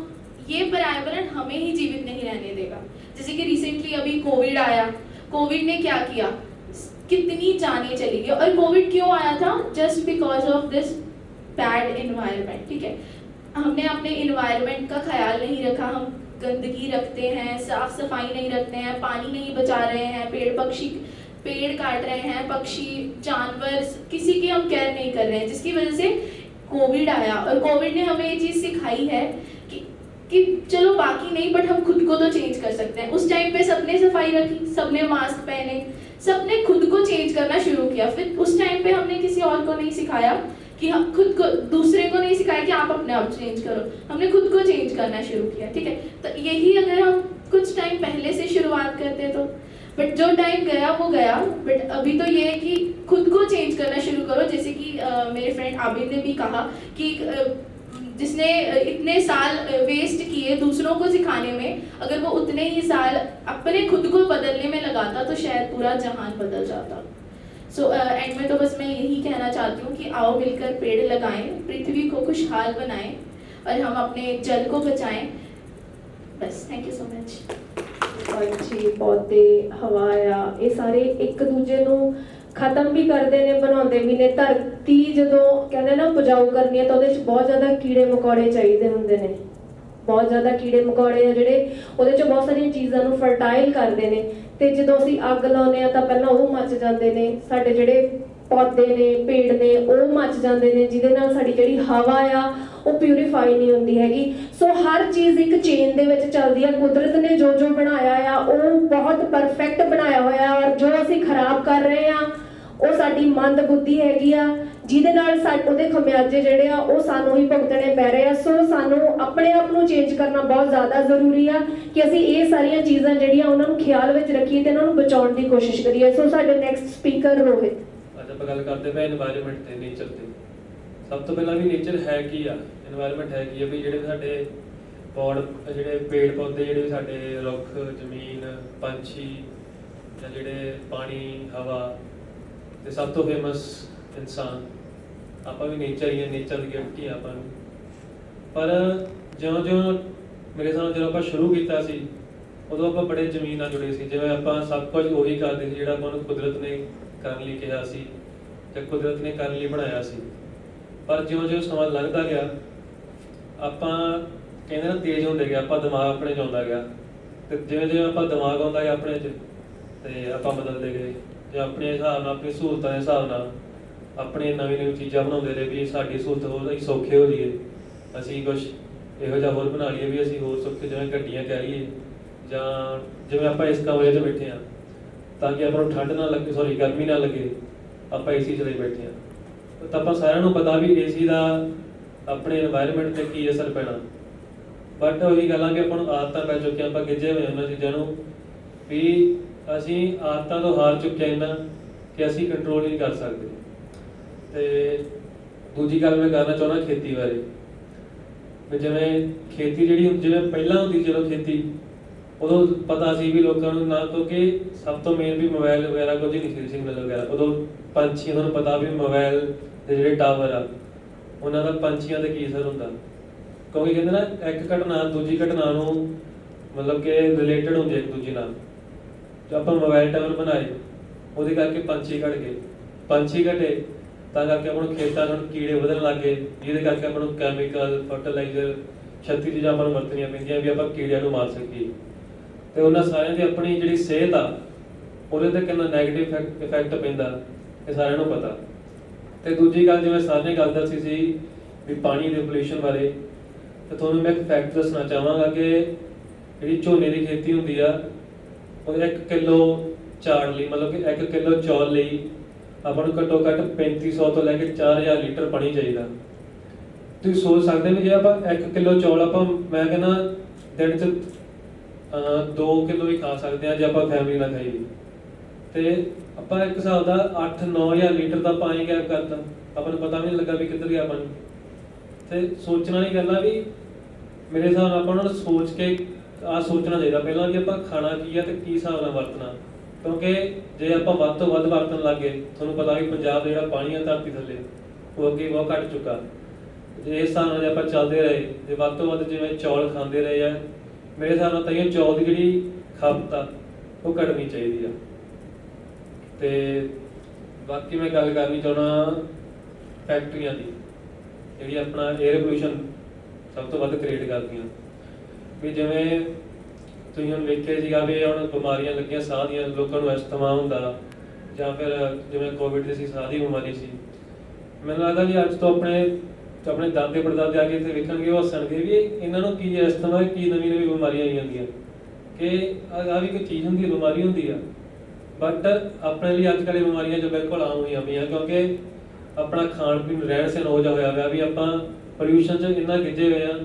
Speaker 4: ये पर्यावरण हमें ही जीवित नहीं रहने देगा। जैसे कि रिसेंटली अभी कोविड आया, कोविड ने क्या किया, कितनी जानें चली गई। और कोविड क्यों आया था? Just because of this bad environment, ठीक है। हमने अपने एनवायरनमेंट का ख्याल नहीं रखा, हम गंदगी रखते हैं, साफ सफाई नहीं रखते हैं, पानी नहीं बचा रहे हैं, पेड़ काट रहे हैं, पक्षी जानवर किसी की हम केयर नहीं कर रहे हैं, जिसकी वजह से कोविड आया। और कोविड ने हमें ये चीज़ सिखाई है कि चलो बाकी नहीं बट हम खुद को तो चेंज कर सकते हैं। उस टाइम पे सबने सफाई रखी, सबने मास्क पहने, सबने खुद को चेंज करना शुरू किया। फिर उस टाइम पे हमने किसी और को नहीं सिखाया कि हम खुद को, दूसरे को नहीं सिखाया कि आप अपने आप चेंज करो, हमने खुद को चेंज करना शुरू किया, ठीक है। तो यही अगर हम कुछ टाइम पहले से शुरुआत करते तो, बट जो टाइम गया वो गया। बट अभी तो ये है कि खुद को चेंज करना शुरू करो। जैसे कि मेरे फ्रेंड आबिद ने भी कहा कि जिसने इतने साल वेस्ट किए दूसरों को सिखाने में, अगर वो उतने ही साल अपने खुद को बदलने में लगाता तो शायद पूरा जहान बदल जाता। सो एंड में तो बस मैं यही कहना चाहती हूँ कि आओ मिलकर पेड़ लगाएं, पृथ्वी को खुशहाल बनाएं और हम अपने जल को बचाएं। बस, थैंक यू सो मच।
Speaker 2: ਪੰਛੀ ਪੌਦੇ ਹਵਾ ਆ ਇਹ ਸਾਰੇ ਇੱਕ ਦੂਜੇ ਨੂੰ ਖਤਮ ਵੀ ਕਰਦੇ ਨੇ, ਬਣਾਉਂਦੇ ਵੀ ਨੇ। ਧਰਤੀ ਜਦੋਂ ਕਹਿੰਦੇ ਨਾ ਉਪਜਾਊ ਕਰਨੀ ਹੈ ਤਾਂ ਉਹਦੇ 'ਚ ਬਹੁਤ ਜ਼ਿਆਦਾ ਕੀੜੇ ਮਕੌੜੇ ਚਾਹੀਦੇ ਹੁੰਦੇ ਨੇ, ਬਹੁਤ ਜ਼ਿਆਦਾ ਕੀੜੇ ਮਕੌੜੇ ਆ ਜਿਹੜੇ ਉਹਦੇ 'ਚ ਬਹੁਤ ਸਾਰੀਆਂ ਚੀਜ਼ਾਂ ਨੂੰ ਫਰਟਾਈਲ ਕਰਦੇ ਨੇ। ਤੇ ਜਦੋਂ ਅਸੀਂ ਅੱਗ ਲਾਉਂਦੇ ਆ ਤਾਂ ਪਹਿਲਾਂ ਉਹ ਮੱਚ ਜਾਂਦੇ ਨੇ, ਸਾਡੇ ਜਿਹੜੇ ਪੌਦੇ ਨੇ ਪੇੜ ਨੇ ਉਹ ਮੱਚ ਜਾਂਦੇ ਨੇ, ਜਿਹਦੇ ਨਾਲ ਸਾਡੀ ਜਿਹੜੀ ਹਵਾ ਆ ਉਹ ਪਿਊਰੀਫਾਈ ਨਹੀਂ ਹੁੰਦੀ ਹੈਗੀ। ਸੋ ਹਰ ਚੀਜ਼ ਇੱਕ ਚੇਨ ਦੇ ਵਿੱਚ ਚੱਲਦੀ ਆ। ਕੁਦਰਤ ਨੇ ਜੋ ਜੋ ਬਣਾਇਆ ਆ ਉਹ ਬਹੁਤ ਪਰਫੈਕਟ ਬਣਾਇਆ ਹੋਇਆ, ਔਰ ਜੋ ਅਸੀਂ ਖਰਾਬ ਕਰ ਰਹੇ ਆ ਉਹ ਸਾਡੀ ਮੰਦ ਬੁੱਧੀ ਹੈਗੀ ਆ, ਜਿਹਦੇ ਨਾਲ ਉਹਦੇ ਖਮਿਆਜੇ ਜਿਹੜੇ ਆ ਉਹ ਸਾਨੂੰ ਹੀ ਭੁਗਤਣੇ ਪੈ ਰਹੇ ਆ। ਸੋ ਸਾਨੂੰ ਆਪਣੇ ਆਪ ਨੂੰ ਚੇਂਜ ਕਰਨਾ ਬਹੁਤ ਜ਼ਿਆਦਾ ਜ਼ਰੂਰੀ ਆ ਕਿ ਅਸੀਂ ਇਹ ਸਾਰੀਆਂ ਚੀਜ਼ਾਂ ਜਿਹੜੀਆਂ ਉਹਨਾਂ ਨੂੰ ਖਿਆਲ ਵਿੱਚ ਰੱਖੀਏ ਤੇ ਇਹਨਾਂ ਨੂੰ ਬਚਾਉਣ ਦੀ ਕੋਸ਼ਿਸ਼ ਕਰੀਏ। ਸੋ ਸਾਡੇ ਨੈਕਸਟ ਸਪੀਕਰ ਰੋਹਿਤ।
Speaker 5: ਅੱਜ ਆਪਾਂ ਗੱਲ ਕਰਦੇ ਪਏ এনवायरमेंट ਤੇ ਨੇਚਰ ਤੇ। ਸਭ ਤੋਂ ਪਹਿਲਾਂ ਵੀ ਨੇਚਰ ਹੈ ਕੀ ਆ, এনवायरमेंट ਹੈ ਕੀ ਆ ਵੀ ਜਿਹੜੇ ਸਾਡੇ ਜਿਹੜੇ ਪੇੜ ਪੌਦੇ, ਜਿਹੜੇ ਸਾਡੇ ਰੁੱਖ, ਜ਼ਮੀਨ, ਪੰਛੀ ਜਾਂ ਜਿਹੜੇ ਪਾਣੀ, ਹਵਾ ਤੇ ਸਭ ਤੋਂ ਫੇਮਸ ਇਨਸਾਨ, ਆਪਾਂ ਵੀ ਨੇਚਰ ਹੀ ਆ, ਨੇਚਰ ਦੀ ਗਿਫਟ ਹੀ ਆ ਆਪਾਂ ਨੂੰ। ਪਰ ਜਿਉਂ ਮੇਰੇ ਸਾਹਮਣੇ ਜਦੋਂ ਆਪਾਂ ਸ਼ੁਰੂ ਕੀਤਾ ਸੀ ਉਦੋਂ ਆਪਾਂ ਬੜੇ ਜ਼ਮੀਨ ਨਾਲ ਜੁੜੇ ਸੀ, ਜਿਵੇਂ ਆਪਾਂ ਸਭ ਕੁਝ ਉਹੀ ਕਰਦੇ ਸੀ ਜਿਹੜਾ ਆਪਾਂ ਨੂੰ ਕੁਦਰਤ ਨੇ ਕਰਨ ਲਈ ਕਿਹਾ ਸੀ ਤੇ ਕੁਦਰਤ ਨੇ ਕਰਨ ਲਈ ਬਣਾਇਆ ਸੀ। ਪਰ ਜਿਉਂ ਸਮਾਂ ਲੰਘਦਾ ਗਿਆ ਆਪਾਂ ਕਹਿੰਦੇ ਨਾ ਤੇਜ਼ ਹੁੰਦੇ ਗਏ, ਆਪਾਂ ਦਿਮਾਗ ਆਪਣੇ 'ਚ ਆਉਂਦਾ ਗਿਆ ਤੇ ਜਿਵੇਂ ਆਪਾਂ ਦਿਮਾਗ ਆਉਂਦਾ ਗਿਆ ਆਪਣੇ 'ਚ ਤੇ ਆਪਾਂ ਬਦਲਦੇ ਗਏ ਤੇ ਆਪਣੇ ਹਿਸਾਬ ਨਾਲ, ਆਪਣੀ ਸਹੂਲਤਾਂ ਦੇ ਹਿਸਾਬ ਨਾਲ ਆਪਣੇ ਨਵੀਂ ਚੀਜ਼ਾਂ ਬਣਾਉਂਦੇ ਰਹੇ ਵੀ ਸਾਡੀ ਸਹੂਲਤ ਹੋਰ ਅਸੀਂ ਸੌਖੇ ਹੋ ਜਾਈਏ, ਅਸੀਂ ਕੁਛ ਇਹੋ ਜਿਹਾ ਹੋਰ ਬਣਾ ਲਈਏ ਵੀ ਅਸੀਂ ਹੋਰ ਸੌਖੇ, ਜਿਵੇਂ ਗੱਡੀਆਂ ਕਹਿ ਲਈਏ ਜਾਂ ਜਿਵੇਂ ਆਪਾਂ ਇਸ ਕਮਰੇ 'ਚ ਬੈਠੇ ਹਾਂ ਤਾਂ ਕਿ ਆਪਾਂ ਨੂੰ ਠੰਡ ਨਾ ਲੱਗੇ, ਸੌਰੀ ਗਰਮੀ ਨਾ ਲੱਗੇ, ਆਪਾਂ ਏਸੀ 'ਚ ਬੈਠੇ ਹਾਂ। ਤਾਂ ਆਪਾਂ ਸਾਰਿਆਂ ਨੂੰ ਪਤਾ ਵੀ ਏਸੀ ਦਾ ਆਪਣੇ এনवायरमेंट ਤੇ ਕੀ ਅਸਰ ਪੈਣਾ। ਬਟ ਉਹੀ ਗੱਲਾਂ ਕਿ ਆਪਾਂ ਨੂੰ ਆਦਤਾਂ ਪੈ ਚੁੱਕੀਆਂ, ਆਪਾਂ ਗਿੱਝੇ ਹੋਏ ਉਹਨਾਂ ਚੀਜ਼ਾਂ ਨੂੰ ਵੀ ਅਸੀਂ ਆਦਤਾਂ ਤੋਂ ਹਾਰ ਚੁੱਕੇ ਇੰਨਾ ਕਿ ਅਸੀਂ ਕੰਟਰੋਲ ਹੀ ਨਹੀਂ ਕਰ ਸਕਦੇ। ਤੇ ਦੂਜੀ ਗੱਲ ਮੈਂ ਕਰਨਾ ਚਾਹੁੰਦਾ ਖੇਤੀ ਬਾਰੇ ਵੀ ਜਿਵੇਂ ਖੇਤੀ ਜਿਹੜੀ ਜਿਵੇਂ ਪਹਿਲਾਂ ਹੁੰਦੀ, ਚਲੋ ਖੇਤੀ ਉਦੋਂ ਪਤਾ ਸੀ ਵੀ ਲੋਕਾਂ ਨੂੰ ਨਾ, ਕਿਉਂਕਿ ਸਭ ਤੋਂ ਮੇਨ ਵੀ ਮੋਬਾਈਲ ਵਗੈਰਾ ਕੁਝ ਨਹੀਂ ਸੀ, ਸਿਗਨਲ ਵਗੈਰਾ। ਉਦੋਂ ਪੰਛੀਆਂ ਨੂੰ ਪਤਾ ਵੀ ਮੋਬਾਈਲ ਦੇ ਜਿਹੜੇ ਟਾਵਰ ਆ ਉਹਨਾਂ ਦਾ ਪੰਛੀਆਂ ਤੇ ਕੀ ਅਸਰ ਹੁੰਦਾ, ਕਿਉਂਕਿ ਕਹਿੰਦੇ ਨਾ ਇੱਕ ਘਟਨਾ ਦੂਜੀ ਘਟਨਾ ਨੂੰ ਮਤਲਬ ਕਿ ਰਿਲੇਟਡ ਹੁੰਦੀ ਇੱਕ ਦੂਜੇ ਨਾਲ। ਜੋ ਆਪਾਂ ਮੋਬਾਈਲ ਟਾਵਰ ਬਣਾਏ ਉਹਦੇ ਕਰਕੇ ਪੰਛੀ ਘਟ ਗਏ, ਪੰਛੀ ਘਟੇ ਤਾਂ ਕਰਕੇ ਆਪਾਂ ਨੂੰ ਖੇਤਾਂ ਨੂੰ ਕੀੜੇ ਵਧਣ ਲੱਗ ਗਏ, ਜਿਹਦੇ ਕਰਕੇ ਆਪਾਂ ਨੂੰ ਕੈਮੀਕਲ, ਫਰਟੀਲਾਈਜ਼ਰ, 36 ਚੀਜ਼ਾਂ ਆਪਾਂ ਨੂੰ ਵਰਤਣੀਆਂ ਪੈਂਦੀਆਂ ਵੀ ਆਪਾਂ ਕੀੜਿਆਂ ਨੂੰ ਮਾਰ ਸਕੀਏ। ਤੇ ਉਹਨਾਂ ਸਾਰਿਆਂ ਦੀ ਆਪਣੀ ਜਿਹੜੀ ਸਿਹਤ ਆ ਉਹਦੇ ਤੇ ਕਿੰਨਾ ਨੈਗੇਟਿਵ ਇਫੈਕਟ ਪੈਂਦਾ ਇਹ ਸਾਰਿਆਂ ਨੂੰ ਪਤਾ। ਤੇ ਦੂਜੀ ਗੱਲ ਜਿਵੇਂ ਸਰ ਨੇ ਗੱਲ ਦੱਸੀ ਸੀ ਵੀ ਪਾਣੀ ਦੇ ਪੋਲਿਊਸ਼ਨ ਬਾਰੇ, ਤੇ ਤੁਹਾਨੂੰ ਮੈਂ ਇੱਕ ਫੈਕਟ ਦੱਸਣਾ ਚਾਹਾਂਗਾ ਕਿ ਜਿਹੜੀ ਝੋਨੇ ਦੀ ਖੇਤੀ ਹੁੰਦੀ ਆ ਉਹ 1 ਕਿਲੋ ਝਾੜ ਲਈ, ਮਤਲਬ ਕਿ 1 ਕਿਲੋ ਚੌਲ ਲਈ ਆਪਾਂ ਨੂੰ ਘੱਟੋ ਘੱਟ 3500 ਤੋਂ ਲੈ ਕੇ 4000 ਲੀਟਰ ਪਾਣੀ ਚਾਹੀਦਾ। ਤੁਸੀਂ ਸੋਚ ਸਕਦੇ ਵੀ ਜੇ ਆਪਾਂ 1 ਕਿਲੋ ਚੌਲ ਆਪਾਂ ਮੈਂ ਕਹਿੰਦਾ ਦਿਨ 'ਚ 2 ਕਿਲੋ ਹੀ ਖਾ ਸਕਦੇ ਹਾਂ ਜੇ ਆਪਾਂ ਫੈਮਿਲੀ ਨਾਲ ਖਾਈਏ। ਤੇ ਆਪਾਂ ਇੱਕ ਹਿਸਾਬ ਦਾ 8-9,000 ਲੀਟਰ ਦਾ ਪਾਣੀ ਗਾਇਬ ਕਰਤਾ, ਆਪਾਂ ਨੂੰ ਪਤਾ ਵੀ ਨਹੀਂ ਲੱਗਾ ਵੀ ਕਿੱਧਰ ਗਿਆ ਪਾਣੀ। ਤੇ ਸੋਚਣ ਵਾਲੀ ਗੱਲ ਆ ਵੀ ਮੇਰੇ ਹਿਸਾਬ ਨਾਲ ਆਪਾਂ ਉਹਨਾਂ ਨੂੰ ਸੋਚ ਕੇ ਸੋਚਣਾ ਚਾਹੀਦਾ ਪਹਿਲਾਂ ਵੀ ਆਪਾਂ ਖਾਣਾ ਕੀ ਆ ਤੇ ਕੀ ਹਿਸਾਬ ਨਾਲ ਵਰਤਣਾ, ਕਿਉਂਕਿ ਜੇ ਆਪਾਂ ਵੱਧ ਤੋਂ ਵੱਧ ਵਰਤਣ ਲੱਗ ਗਏ, ਤੁਹਾਨੂੰ ਪਤਾ ਵੀ ਪੰਜਾਬ ਦਾ ਜਿਹੜਾ ਪਾਣੀ ਆ ਧਰਤੀ ਥੱਲੇ ਉਹ ਅੱਗੇ ਬਹੁਤ ਘੱਟ ਚੁੱਕਾ। ਜੇ ਇਸ ਹਿਸਾਬ ਨਾਲ ਜੇ ਆਪਾਂ ਚੱਲਦੇ ਰਹੇ, ਜੇ ਵੱਧ ਤੋਂ ਵੱਧ ਜਿਵੇਂ ਚੌਲ ਖਾਂਦੇ ਰਹੇ ਆ, ਮੇਰੇ ਹਿਸਾਬ ਨਾਲ ਤਾਂ ਇਹ ਚੌਲ ਦੀ ਜਿਹੜੀ ਖਪਤ ਆ ਉਹ ਘਟਣੀ ਚਾਹੀਦੀ ਆ। ਤੇ ਬਾਕੀ ਮੈਂ ਗੱਲ ਕਰਨੀ ਚਾਹੁੰਦਾ ਫੈਕਟਰੀਆਂ ਦੀ, ਜਿਹੜੀ ਆਪਣਾ 에ਅਰ ਪੋਲਿਊਸ਼ਨ ਸਭ ਤੋਂ ਵੱਧ ਕ੍ਰੀਏਟ ਕਰਦੀਆਂ। ਵੀ ਜਿਵੇਂ ਤੁਸੀਂ ਹੁਣ ਵੇਖਿਆ ਸੀਗਾ ਵੀ ਹੁਣ ਬਿਮਾਰੀਆਂ ਲੱਗੀਆਂ ਸਾਹ ਦੀਆਂ, ਲੋਕਾਂ ਨੂੰ ਅਸਥਮਾ ਹੁੰਦਾ, ਜਾਂ ਫਿਰ ਜਿਵੇਂ ਕੋਵਿਡ ਦੀ ਸੀ ਸਾਹ ਦੀ ਬਿਮਾਰੀ ਸੀ। ਮੈਨੂੰ ਲੱਗਦਾ ਵੀ ਅੱਜ ਤੋਂ ਆਪਣੇ ਦਾਦੇ ਪੜਦਾਦੇ ਆ ਕੇ ਇੱਥੇ ਵੇਖਣਗੇ, ਉਹ ਹੱਸਣਗੇ ਵੀ ਇਹਨਾਂ ਨੂੰ ਕੀ ਅਸਥਮਾ, ਕੀ ਨਵੀਂ ਬਿਮਾਰੀਆਂ ਆਈ ਜਾਂਦੀਆਂ, ਕਿ ਆਹ ਵੀ ਕੋਈ ਚੀਜ਼ ਹੁੰਦੀ ਹੈ, ਬਿਮਾਰੀ ਹੁੰਦੀ ਆ। ਬਟ ਆਪਣੇ ਲਈ ਅੱਜ ਕੱਲ੍ਹ ਇਹ ਬਿਮਾਰੀਆਂ ਜੋ ਬਿਲਕੁਲ ਆਮ ਹੋਈਆਂ ਪਈਆਂ, ਕਿਉਂਕਿ ਆਪਣਾ ਖਾਣ ਪੀਣ ਰਹਿਣ ਸਹਿਣ ਹੋ ਜਾ ਹੋਇਆ ਹੋਇਆ ਵੀ ਆਪਾਂ ਪੋਲਿਊਸ਼ਨ 'ਚ ਇੰਨਾ ਗਿੱਜੇ ਹੋਏ ਆ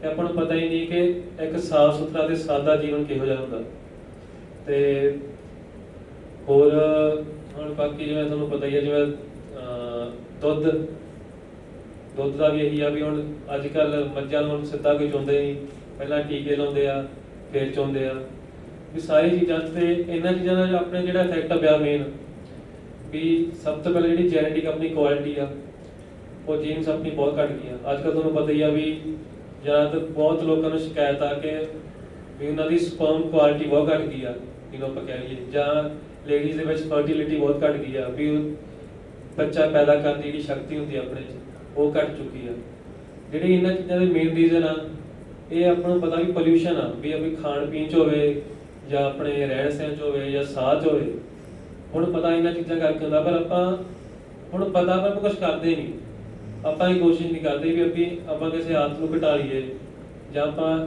Speaker 5: ਕਿ ਆਪਾਂ ਨੂੰ ਪਤਾ ਹੀ ਨਹੀਂ ਕਿ ਇੱਕ ਸਾਫ਼ ਸੁਥਰਾ ਤੇ ਸਾਦਾ ਜੀਵਨ ਕਿਹੋ ਜਿਹਾ ਹੁੰਦਾ। ਤੇ ਹੋਰ ਹੁਣ ਬਾਕੀ ਜਿਵੇਂ ਤੁਹਾਨੂੰ ਪਤਾ ਹੀ ਹੈ, ਜਿਵੇਂ ਦੁੱਧ ਦਾ ਵੀ ਇਹੀ ਆ ਵੀ ਹੁਣ ਅੱਜ ਕੱਲ੍ਹ ਮੱਝਾਂ ਨੂੰ ਸਿੱਧਾ ਕੋਈ ਚੋਂਦੇ ਨਹੀਂ, ਪਹਿਲਾਂ ਟੀਕੇ ਲਾਉਂਦੇ ਆ ਫਿਰ ਚੋਂਦੇ ਆ। ਵੀ ਸਾਰੀ ਚੀਜ਼ਾਂ ਤੇ ਇਹਨਾਂ ਚੀਜ਼ਾਂ ਦਾ ਆਪਣੇ ਜਿਹੜਾ ਇਫੈਕਟ ਆ ਪਿਆ ਮੇਨ ਵੀ ਸਭ ਤੋਂ ਪਹਿਲਾਂ ਜਿਹੜੀ ਜੈਨੇਟਿਕ ਆਪਣੀ ਕੁਆਲਿਟੀ ਆ, ਉਹ ਜੀਨਸ ਆਪਣੀ ਬਹੁਤ ਘੱਟ ਗਈਆਂ। ਅੱਜ ਕੱਲ੍ਹ ਤੁਹਾਨੂੰ ਪਤਾ ਹੀ ਆ ਵੀ ਜ਼ਿਆਦਾਤਰ ਬਹੁਤ ਲੋਕਾਂ ਨੂੰ ਸ਼ਿਕਾਇਤ ਆ ਕਿ ਵੀ ਉਹਨਾਂ ਦੀ ਸਪਰਮ ਕੁਆਲਿਟੀ ਬਹੁਤ ਘੱਟ ਗਈ ਆ, ਜਿਹਨੂੰ ਆਪਾਂ ਕਹਿ ਲਈਏ, ਜਾਂ ਲੇਡੀਜ਼ ਦੇ ਵਿੱਚ ਫਰਟੀਲਿਟੀ ਬਹੁਤ ਘੱਟ ਗਈ ਆ, ਵੀ ਬੱਚਾ ਪੈਦਾ ਕਰਨ ਦੀ ਜਿਹੜੀ ਸ਼ਕਤੀ ਹੁੰਦੀ ਆ ਆਪਣੇ 'ਚ ਉਹ ਘੱਟ ਚੁੱਕੀ ਆ। ਜਿਹੜੀ ਇਹਨਾਂ ਚੀਜ਼ਾਂ ਦੇ ਮੇਨ ਰੀਜ਼ਨ ਆ, ਇਹ ਆਪਾਂ ਨੂੰ ਪਤਾ ਵੀ ਪੋਲਿਊਸ਼ਨ ਆ, ਵੀ ਆਪਣੀ ਖਾਣ ਪੀਣ 'ਚ ਹੋਵੇ ਜਾਂ ਆਪਣੇ ਰਹਿਣ ਸਹਿਣ 'ਚ ਹੋਵੇ ਜਾਂ ਸਾਹ 'ਚ ਹੋਵੇ। ਹੁਣ ਪਤਾ ਇਹਨਾਂ ਚੀਜ਼ਾਂ ਕਰਕੇ ਹੁੰਦਾ, ਪਰ ਹੁਣ ਪਤਾ ਪਰ ਆਪਾਂ ਕੁਛ ਕਰਦੇ ਨਹੀਂ। ਆਪਾਂ ਇਹ ਕੋਸ਼ਿਸ਼ ਨਹੀਂ ਕਰਦੇ ਵੀ ਆਪਾਂ ਕਿਸੇ ਆਦਤ ਨੂੰ ਘਟਾ ਲਈਏ, ਜਾਂ ਆਪਾਂ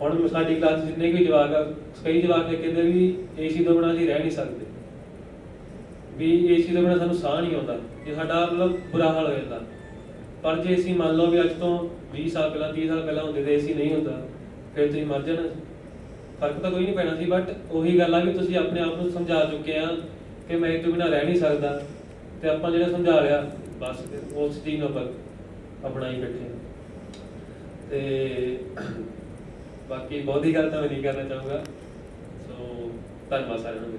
Speaker 5: ਹੁਣ ਸਾਡੀ ਕਲਾਸ ਜਿੰਨੇ ਵੀ ਜਵਾਕ ਆ, ਕਈ ਜਵਾਕ ਨੇ ਕਹਿੰਦੇ ਵੀ ਏਸੀ ਤੋਂ ਬਿਨਾਂ ਅਸੀਂ ਰਹਿ ਨਹੀਂ ਸਕਦੇ, ਵੀ ਏਸੀ ਤੋਂ ਬਿਨਾਂ ਸਾਨੂੰ ਸਾਹ ਨਹੀਂ ਆਉਂਦਾ, ਜੇ ਸਾਡਾ ਮਤਲਬ ਬੁਰਾ ਹਾਲ ਹੋ ਜਾਂਦਾ। ਪਰ ਜੇ ਏਸੀ ਮੰਨ ਲਓ ਵੀ ਅੱਜ ਤੋਂ 20 ਸਾਲ ਪਹਿਲਾਂ 30 ਸਾਲ ਪਹਿਲਾਂ ਹੁੰਦੇ ਤੇ ਏਸੀ ਨਹੀਂ ਹੁੰਦਾ, ਫਿਰ ਤੁਸੀਂ ਮਰ ਜਾਣਾ, ਫਰਕ ਤਾਂ ਕੋਈ ਨਹੀਂ ਪੈਣਾ ਸੀ। ਬਟ ਉਹੀ ਗੱਲ ਆ ਵੀ ਤੁਸੀਂ ਆਪਣੇ ਆਪ ਨੂੰ ਸਮਝਾ ਚੁੱਕੇ ਆ ਕਿ ਮੈਂ ਇਹ ਤੋਂ ਬਿਨਾਂ ਰਹਿ ਨਹੀਂ ਸਕਦਾ, ਤੇ ਆਪਾਂ ਜਿਹੜਾ ਸਮਝਾ ਰਿਹਾ ਬਸ ਉਸ ਚੀਜ਼ ਨੂੰ ਆਪਣਾ ਹੀ ਬੈਠੇ। ਤੇ ਬਾਕੀ ਬਹੁਤੀ ਗੱਲ ਤਾਂ ਮੈਂ ਨਹੀਂ ਕਰਨਾ ਚਾਹੂੰਗਾ। ਸੋ ਧੰਨਵਾਦ ਸਾਰਿਆਂ ਨੂੰ।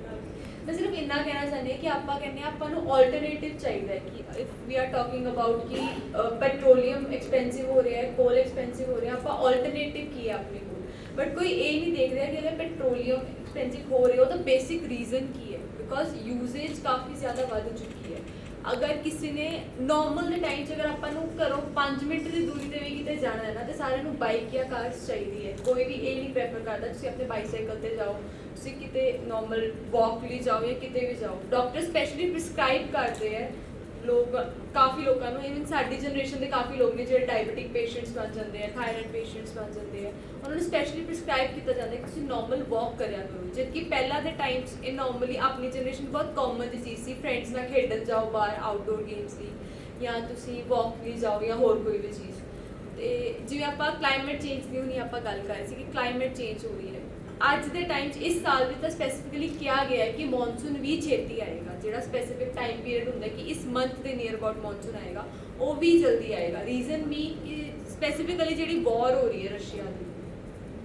Speaker 6: मैं सिर्फ इतना कहना चाहती कि आप कहने आपको ऑल्टरनेटिव चाहिए कि if we are talking about कि पेट्रोलियम एक्सपेंसिव हो रहा है, कोल एक्सपेंसिव हो रहा है, आप ऑल्टरनेटिव की है अपने को। बट कोई ये नहीं देख रहा कि अगर पेट्रोलियम एक्सपेंसिव हो रही हो तो बेसिक रीजन की है, बिकॉज यूजेज काफ़ी ज़्यादा बढ़ चुकी है। अगर किसी ने नॉर्मल के टाइम अगर अपन घरों 5 मिनट की दूरी पर भी कितने जाना है ना, तो सारे बाइक या कार्स चाहिए है। कोई भी ये नहीं प्रेफर करता तुम अपने बाईसाइकिल से जाओ, तुम कितने नॉर्मल वॉक लिए जाओ या कितने भी जाओ। डॉक्टर स्पैशली प्रिस्क्राइब करते हैं लोग, काफ़ी लोगों को, ईवन साडी जनरेशन के काफ़ी लोग ने जो डायबिटिक पेशेंट्स बन जाते हैं, थायराइड पेशेंट्स बन जाते हैं, उन्होंने स्पैशली प्रिस्क्राइब किया जाता है कि तुम नॉर्मल वॉक करा करो। जबकि पहला के टाइम्स ये नॉर्मली अपनी जनरेशन बहुत कॉमन जी चीज़ सी, फ्रेंड्स नाल खेडन जाओ बाहर आउटडोर गेम्स की, या तुम वॉक लिए जाओ या होर कोई भी चीज़। तो जिवें आपां क्लाइमेट चेंज की हुणी आपां गल कर रहे सी कि क्लाइमेट चेंज हो रही है ਅੱਜ ਦੇ ਟਾਈਮ 'ਚ, ਇਸ ਸਾਲ ਵੀ ਤਾਂ ਸਪੈਸੀਫਿਕਲੀ ਕਿਹਾ ਗਿਆ ਹੈ ਕਿ ਮੌਨਸੂਨ ਵੀ ਛੇਤੀ ਆਏਗਾ। ਜਿਹੜਾ ਸਪੈਸੀਫਿਕ ਟਾਈਮ ਪੀਰੀਅਡ ਹੁੰਦਾ ਕਿ ਇਸ ਮੰਥ ਦੇ ਨੀਅਰ ਅਬਾਊਟ ਮੌਨਸੂਨ ਆਏਗਾ, ਉਹ ਵੀ ਜਲਦੀ ਆਏਗਾ। ਰੀਜ਼ਨ ਵੀ ਕਿ ਸਪੈਸੀਫਿਕਲੀ ਜਿਹੜੀ ਵਾਰ ਹੋ ਰਹੀ ਹੈ ਰਸ਼ੀਆ ਦੀ,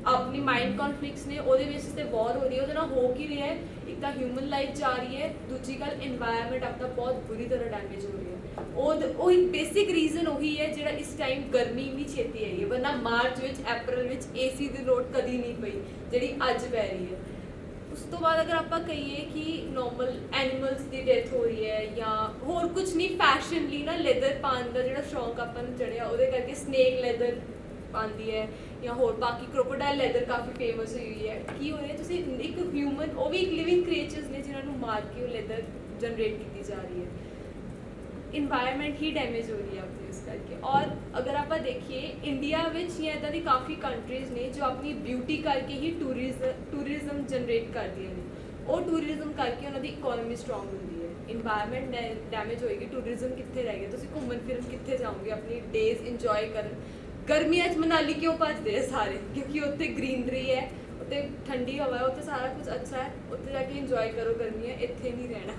Speaker 6: ਆਪਣੀ ਮਾਈਂਡ ਕੌਨਫਲਿਕਟਸ ਨੇ ਉਹਦੇ ਬੇਸਿਸ ਤੇ ਵਾਰ ਹੋ ਰਹੀ ਹੈ। ਉਹਦੇ ਨਾਲ ਹੋ ਕੀ ਰਿਹਾ ਹੈ, ਇੱਕ ਤਾਂ ਹਿਊਮਨ ਲਾਈਫ ਜਾ ਰਹੀ ਹੈ, ਦੂਜੀ ਗੱਲ ਇਨਵਾਇਰਨਮੈਂਟ ਆਪਣਾ ਬਹੁਤ ਬੁਰੀ ਤਰ੍ਹਾਂ ਡੈਮੇਜ ਹੋ ਰਹੀ ਹੈ। ਉਹ ਇੱਕ ਬੇਸਿਕ ਰੀਜ਼ਨ ਉਹੀ ਹੈ ਜਿਹੜਾ ਇਸ ਟਾਈਮ ਗਰਮੀ ਵੀ ਛੇਤੀ ਆਈ ਹੈ। ਵਰਨਾ ਮਾਰਚ ਵਿੱਚ ਅਪ੍ਰੈਲ ਵਿੱਚ ਏਸੀ ਦੀ ਲੋੜ ਕਦੀ ਨਹੀਂ ਪਈ ਜਿਹੜੀ ਅੱਜ ਪੈ ਰਹੀ ਹੈ। ਉਸ ਤੋਂ ਬਾਅਦ ਅਗਰ ਆਪਾਂ ਕਹੀਏ ਕਿ ਨੋਰਮਲ ਐਨੀਮਲਸ ਦੀ ਡੈਥ ਹੋ ਰਹੀ ਹੈ ਜਾਂ ਹੋਰ ਕੁਝ ਨਹੀਂ, ਫੈਸ਼ਨ ਲਈ ਨਾ ਲੈਦਰ ਪਾਉਣ ਦਾ ਜਿਹੜਾ ਸ਼ੌਂਕ ਆਪਾਂ ਨੂੰ ਚੜਿਆ, ਉਹਦੇ ਕਰਕੇ ਸਨੇਕ ਲੈਦਰ ਪਾਉਂਦੀ ਹੈ ਜਾਂ ਹੋਰ ਬਾਕੀ ਕ੍ਰੋਕੋਡਾਈਲ ਲੈਦਰ ਕਾਫੀ ਫੇਮਸ ਹੋਈ ਹੈ। ਕੀ ਹੋ ਰਿਹਾ, ਤੁਸੀਂ ਇੱਕ ਹਿਊਮਨ, ਉਹ ਵੀ ਇੱਕ ਲਿਵਿੰਗ ਕ੍ਰੀਏਚਰਸ ਨੇ ਜਿਨ੍ਹਾਂ ਨੂੰ ਮਾਰ ਕੇ ਉਹ ਲੈਦਰ ਜਨਰੇਟ ਕੀਤੀ ਜਾ ਰਹੀ ਹੈ। ਇਨਵਾਇਰਨਮੈਂਟ ਹੀ ਡੈਮੇਜ ਹੋ ਰਹੀ ਹੈ ਆਪਣੀ ਇਸ ਕਰਕੇ। ਔਰ ਅਗਰ ਆਪਾਂ ਦੇਖੀਏ ਇੰਡੀਆ ਵਿੱਚ ਜਾਂ ਇੱਦਾਂ ਦੀ ਕਾਫੀ ਕੰਟਰੀਜ਼ ਨੇ ਜੋ ਆਪਣੀ ਬਿਊਟੀ ਕਰਕੇ ਹੀ ਟੂਰਿਜ਼ਮ ਜਨਰੇਟ ਕਰਦੀਆਂ ਨੇ। ਉਹ ਟੂਰਿਜ਼ਮ ਕਰਕੇ ਉਹਨਾਂ ਦੀ ਇਕੋਨਮੀ ਸਟਰੋਂਗ ਹੁੰਦੀ ਹੈ। ਇਨਵਾਇਰਨਮੈਂਟ ਡੈਮੇਜ ਹੋਏਗੀ, ਟੂਰਿਜ਼ਮ ਕਿੱਥੇ ਰਹਿ ਗਿਆ, ਤੁਸੀਂ ਘੁੰਮਣ ਫਿਰਨ ਕਿੱਥੇ ਜਾਓਗੇ ਆਪਣੀ ਡੇਜ਼ ਇੰਜੋਏ ਕਰਨ। ਗਰਮੀਆਂ 'ਚ ਮਨਾਲੀ ਕਿਉਂ ਭੱਜਦੇ ਆ ਸਾਰੇ, ਕਿਉਂਕਿ ਉੱਥੇ ਗ੍ਰੀਨਰੀ ਹੈ, ਉੱਤੇ ਠੰਡੀ ਹਵਾ ਹੈ, ਉੱਥੇ ਸਾਰਾ ਕੁਝ ਅੱਛਾ ਹੈ, ਉੱਥੇ ਜਾ ਕੇ ਇੰਜੋਏ ਕਰੋ ਗਰਮੀਆਂ, ਇੱਥੇ ਨਹੀਂ ਰਹਿਣਾ।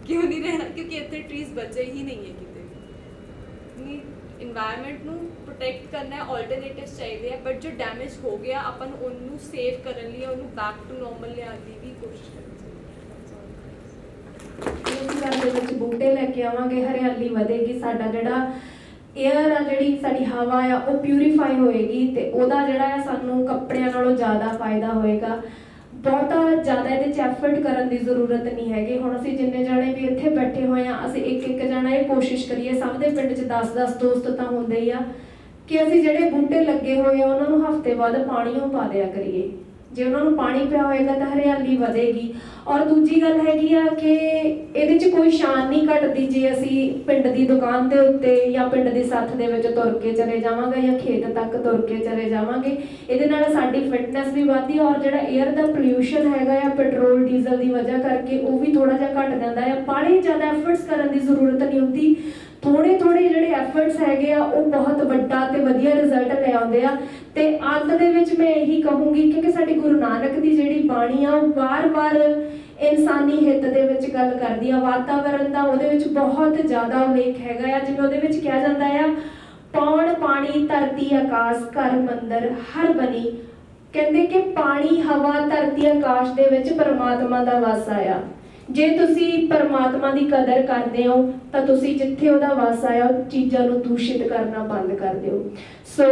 Speaker 6: ਕਿਉਂ ਨਹੀਂ ਰਹਿਣਾ? ਕਿਉਂਕਿ ਇੱਥੇ ਟਰੀਜ਼ ਬਚੇ ਹੀ ਨਹੀਂ ਹੈ ਕਿਤੇ ਵੀ। ਨਹੀਂ, ਇਨਵਾਇਰਨਮੈਂਟ ਨੂੰ ਪ੍ਰੋਟੈਕਟ ਕਰਨਾ ਹੈ, ਆਲਟਰਨੇਟਿਵਸ ਚਾਹੀਦੇ ਆ, ਬਟ ਜੋ ਡੈਮੇਜ ਹੋ ਗਿਆ ਆਪਾਂ ਨੂੰ ਉਹਨੂੰ ਸੇਵ ਕਰਨ ਲਈ, ਉਹਨੂੰ ਬੈਕ ਟੂ ਨਾਰਮਲ ਲਿਆਉਣ ਦੀ ਵੀ ਕੋਸ਼ਿਸ਼ ਕਰਨੀ ਚਾਹੀਦੀ ਹੈ।
Speaker 2: ਇਸ ਘਰ ਦੇ ਵਿੱਚ ਬੂਟੇ ਲੈ ਕੇ ਆਵਾਂਗੇ, ਹਰਿਆਲੀ ਵਧੇਗੀ, ਸਾਡਾ ਜਿਹੜਾ ਏਅਰ ਆ, ਜਿਹੜੀ ਸਾਡੀ ਹਵਾ ਆ, ਉਹ ਪਿਊਰੀਫਾਈ ਹੋਏਗੀ ਤੇ ਉਹਦਾ ਜਿਹੜਾ ਆ ਸਾਨੂੰ ਕੱਪੜਿਆਂ ਨਾਲੋਂ ਜ਼ਿਆਦਾ ਫਾਇਦਾ ਹੋਏਗਾ। ਬਹੁਤਾ ਜ਼ਿਆਦਾ ਇਹਦੇ 'ਚ ਐਫਰਟ ਕਰਨ ਦੀ ਜ਼ਰੂਰਤ ਨਹੀਂ ਹੈਗੀ। ਹੁਣ ਅਸੀਂ ਜਿੰਨੇ ਜਾਣੇ ਵੀ ਇੱਥੇ ਬੈਠੇ ਹੋਏ ਆ, ਅਸੀਂ ਇੱਕ ਜਾਣਾ ਇਹ ਕੋਸ਼ਿਸ਼ ਕਰੀਏ, ਸਭ ਦੇ ਪਿੰਡ 'ਚ 10-10 ਦੋਸਤ ਤਾਂ ਹੁੰਦੇ ਹੀ ਆ, ਕਿ ਅਸੀਂ ਜਿਹੜੇ ਬੂਟੇ ਲੱਗੇ ਹੋਏ ਆ ਉਹਨਾਂ ਨੂੰ ਹਫ਼ਤੇ ਬਾਅਦ ਪਾਣੀਓ ਪਾ ਦਿਆ ਕਰੀਏ। ਜੇ ਉਹਨਾਂ ਨੂੰ ਪਾਣੀ ਪਿਆ ਹੋਏਗਾ ਤਾਂ ਹਰਿਆਲੀ ਵਧੇਗੀ। ਔਰ ਦੂਜੀ ਗੱਲ ਹੈਗੀ ਆ ਕਿ ਇਹਦੇ 'ਚ ਕੋਈ ਸ਼ਾਨ ਨਹੀਂ ਘਟਦੀ ਜੇ ਅਸੀਂ ਪਿੰਡ ਦੀ ਦੁਕਾਨ ਦੇ ਉੱਤੇ ਜਾਂ ਪਿੰਡ ਦੀ ਸੱਥ ਦੇ ਵਿੱਚ ਤੁਰ ਕੇ ਚਲੇ ਜਾਵਾਂਗੇ ਜਾਂ ਖੇਤ ਤੱਕ ਤੁਰ ਕੇ ਚਲੇ ਜਾਵਾਂਗੇ। ਇਹਦੇ ਨਾਲ ਸਾਡੀ ਫਿਟਨੈਸ ਵੀ ਵਧਦੀ, ਔਰ ਜਿਹੜਾ ਏਅਰ ਦਾ ਪੋਲਿਊਸ਼ਨ ਹੈਗਾ ਆ ਪੈਟਰੋਲ ਡੀਜ਼ਲ ਦੀ ਵਜ੍ਹਾ ਕਰਕੇ, ਉਹ ਵੀ ਥੋੜਾ ਜਿਹਾ ਘਟ ਜਾਂਦਾ ਆ। ਬਾਹਲੇ ਜ਼ਿਆਦਾ ਐਫਰਟਸ ਕਰਨ ਦੀ ਜ਼ਰੂਰਤ ਨਹੀਂ ਹੁੰਦੀ। ਥੋੜੇ ਜਿਹੜੇ ਐਫਰਟਸ ਹੈਗੇ ਆ ਉਹ ਬਹੁਤ ਵੱਡਾ ਤੇ ਵਧੀਆ ਰਿਜ਼ਲਟ ਲੈ ਆਉਂਦੇ ਆ। ਤੇ ਅੰਤ ਦੇ ਵਿੱਚ ਮੈਂ ਇਹੀ ਕਹੂੰਗੀ, ਕਿਉਂਕਿ ਸਾਡੀ ਗੁਰੂ ਨਾਨਕ ਦੀ ਜਿਹੜੀ ਬਾਣੀ ਆ ਉਹ ਵਾਰ-ਵਾਰ ਇਨਸਾਨੀ ਹਿੱਤ ਦੇ ਵਿੱਚ ਗੱਲ ਕਰਦੀ ਆ, ਵਾਤਾਵਰਨ ਦਾ ਉਹਦੇ ਵਿੱਚ ਬਹੁਤ ਜ਼ਿਆਦਾ ਉਲੇਖ ਹੈਗਾ ਆ। ਜਿਵੇਂ ਉਹਦੇ ਵਿੱਚ ਕਿਹਾ ਜਾਂਦਾ ਆ, ਪੌਣ ਪਾਣੀ ਧਰਤੀ ਆਕਾਸ਼ ਘਰ ਮੰਦਰ ਹਰ ਬਣੀ। ਕਹਿੰਦੇ ਕਿ ਪਾਣੀ ਹਵਾ ਧਰਤੀ ਆਕਾਸ਼ ਦੇ ਵਿੱਚ ਪਰਮਾਤਮਾ ਦਾ ਵਾਸ ਆ। ਜੇ ਤੁਸੀਂ ਪਰਮਾਤਮਾ ਦੀ ਕਦਰ ਕਰਦੇ ਹੋ ਤਾਂ ਤੁਸੀਂ ਜਿੱਥੇ ਉਹਦਾ ਵਾਸ ਆਇਆ ਚੀਜ਼ਾਂ ਨੂੰ ਦੂਸ਼ਿਤ ਕਰਨਾ ਬੰਦ ਕਰ ਦਿਓ। ਸੋ